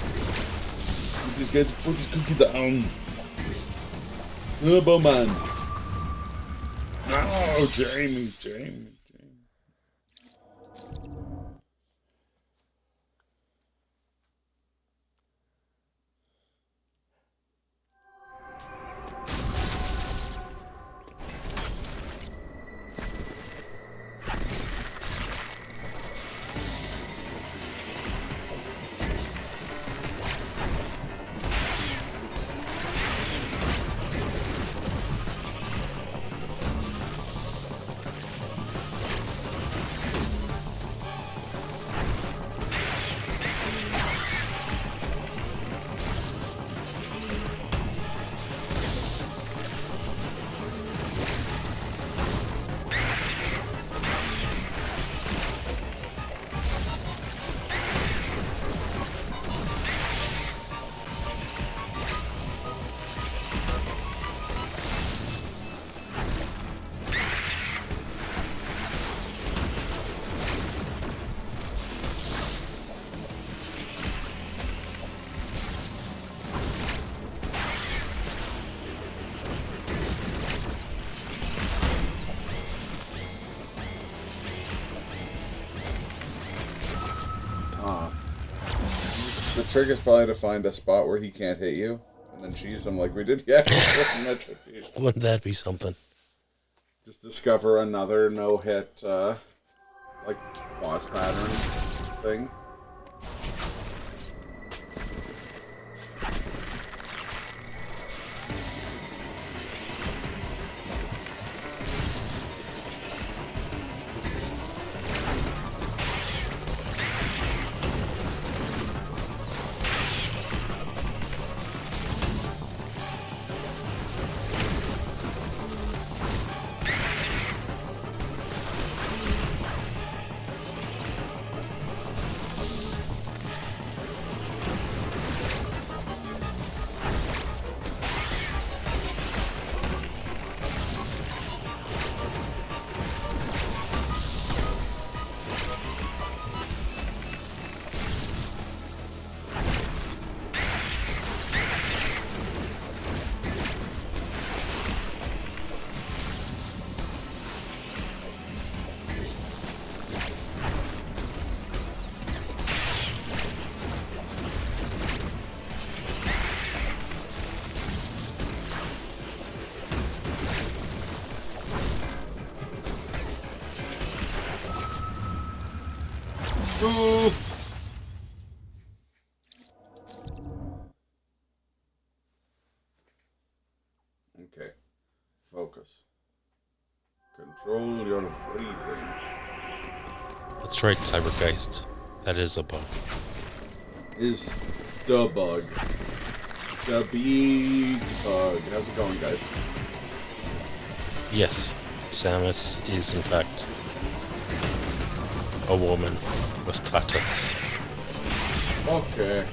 just get to put this cookie down. Oh, man. No, Jamie. The trick is probably to find a spot where he can't hit you, and then cheese him like we did Metroid. Wouldn't that be something? Just discover another no-hit, like, boss pattern thing. Ooh. Okay. Focus. Control your breathing. That's right, Cybergeist. That is a bug. Is the bug. The big bug. How's it going, guys? Yes, Samus is in fact a woman with tatas. Okay.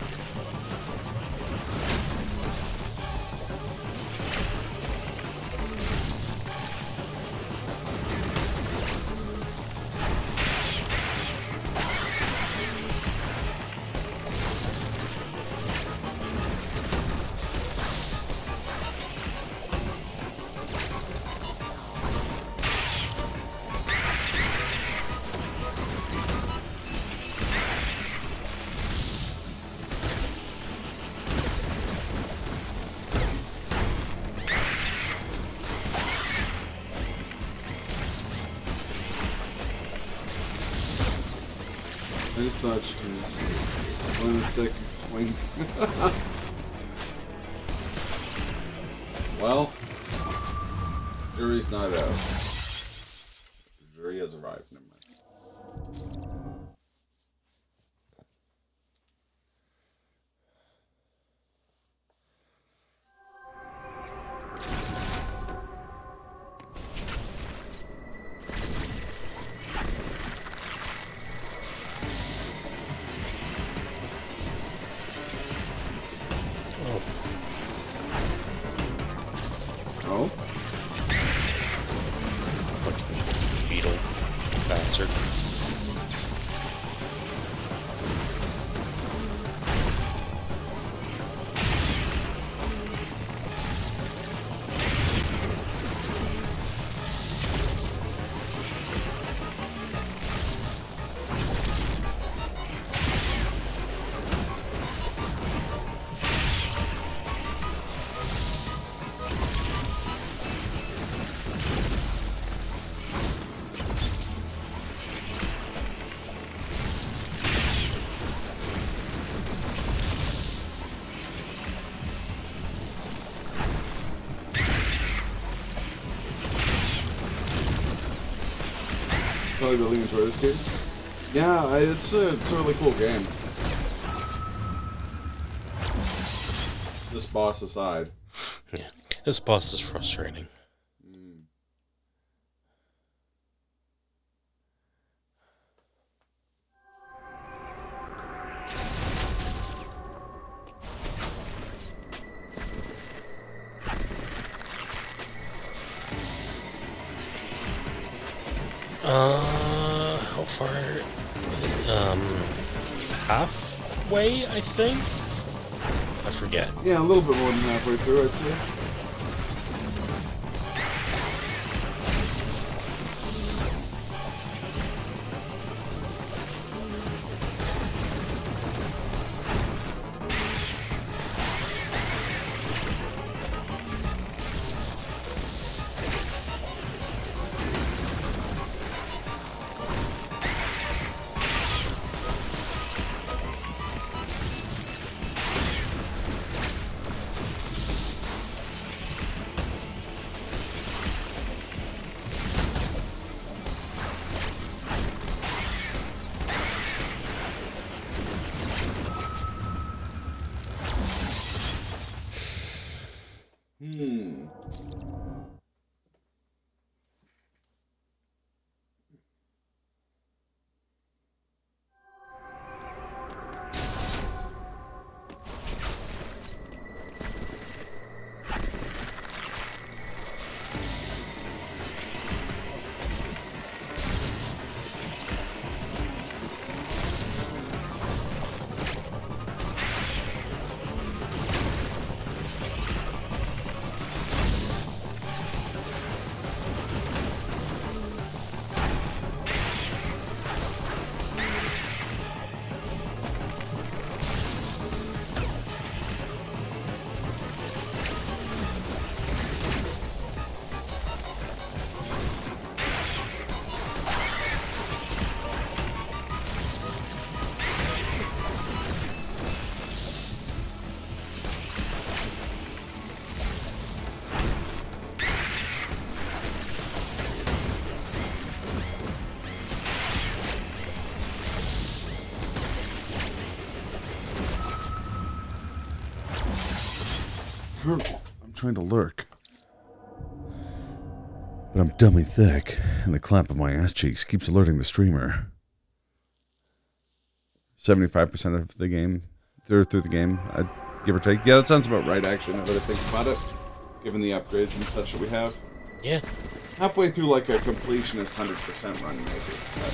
just thought she was one of the thick wing. Well, jury's not out. The jury has arrived. Never mind. Oh? Fucking beetle bastard. Probably really enjoy this game. Yeah, it's a really cool game. This boss aside. Yeah, this boss is frustrating. How far? Halfway, I think? I forget. Yeah, a little bit more than halfway through, I'd say. I'm trying to lurk. But I'm dummy thick, and the clap of my ass cheeks keeps alerting the streamer. 75% of the game, through the game, give or take. Yeah, that sounds about right, actually, now that I think about it. Given the upgrades and such that we have. Yeah. Halfway through, like, a completionist 100% run, maybe. But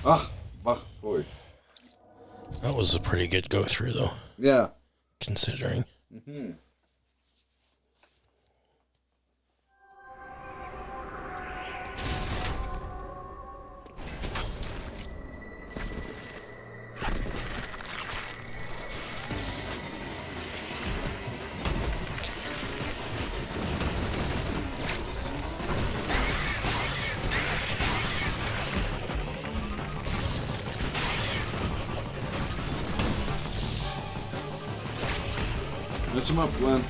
Ah, boy. That was a pretty good go through, though. Yeah. Considering. Mm-hmm. Mess him up, Glenn.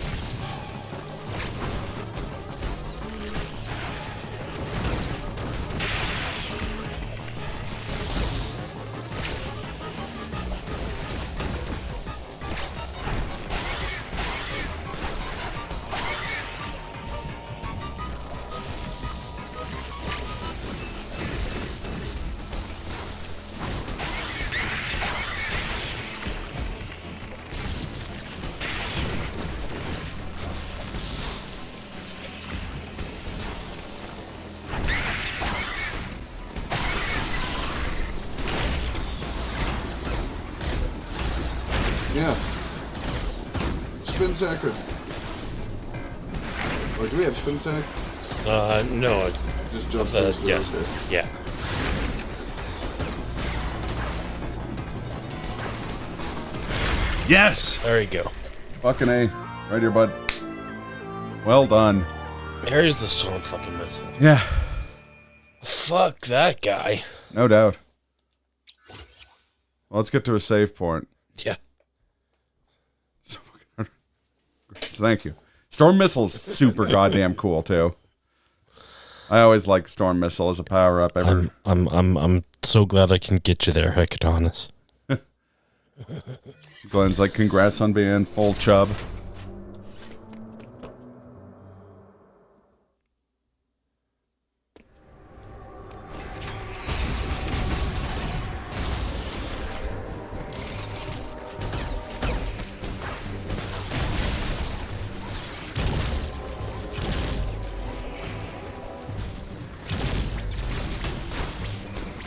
Yeah. Spin attacker. Or do we have spin attack? No. Just jump yes. Yeah. Yes! There you go. Fucking A. Right here, bud. Well done. There's the storm fucking missile. Yeah. Fuck that guy. No doubt. Well, let's get to a save point. Yeah. So fucking thank you. Storm missile's super goddamn cool too. I always like storm missile as a power up. I'm so glad I can get you there, Hecatonis. Glenn's like, congrats on being full chub.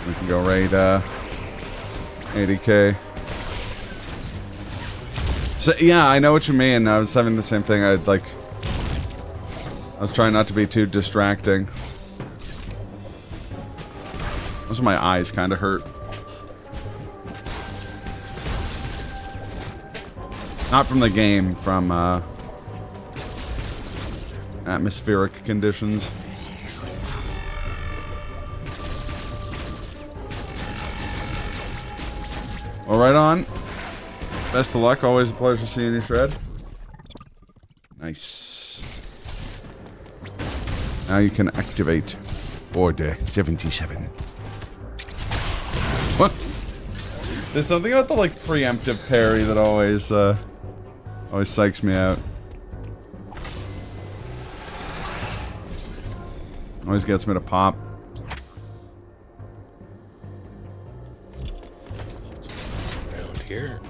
We can go raid 80k. So yeah, I know what you mean. I was having the same thing. I was trying not to be too distracting. Those are my eyes kind of hurt. Not from the game, from atmospheric conditions. Well, right on. Best of luck. Always a pleasure seeing you, Shred. Nice. Now you can activate Order 77. What? There's something about the, like, preemptive parry that always psychs me out. Always gets me to pop. Around here.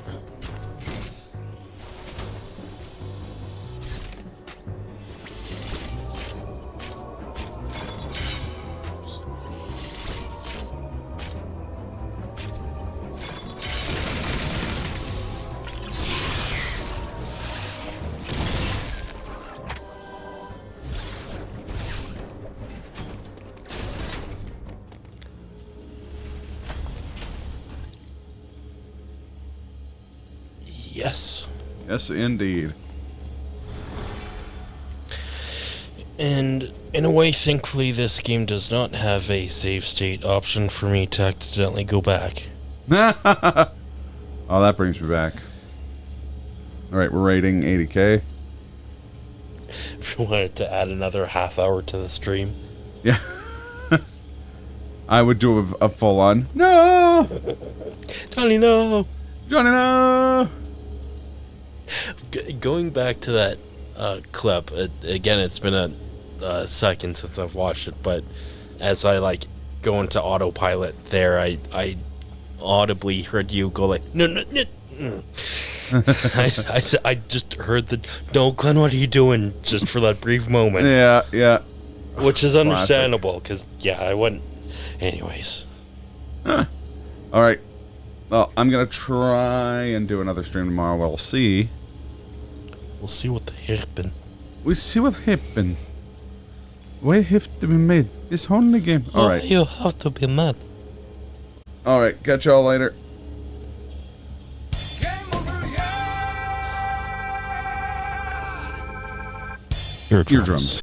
Yes. Yes, indeed. And in a way, thankfully, this game does not have a save state option for me to accidentally go back. Oh, that brings me back. Alright, we're rating 80k. If you wanted to add another half hour to the stream. Yeah. I would do a full-on. No! Johnny, no! Johnny, no! Going back to that clip, again, it's been a second since I've watched it, but as I, like, go into autopilot there, I audibly heard you go like, no. I just heard the, no, Glenn, what are you doing? Just for that brief moment. Yeah. Which is understandable, because, yeah, I wouldn't. Anyways. Huh. All right. Well, I'm gonna try and do another stream tomorrow. We'll see. We'll see what happen. We see what happen. Why have to be made? It's only game. All right. You have to be mad. All right. Catch y'all later. Eardrums.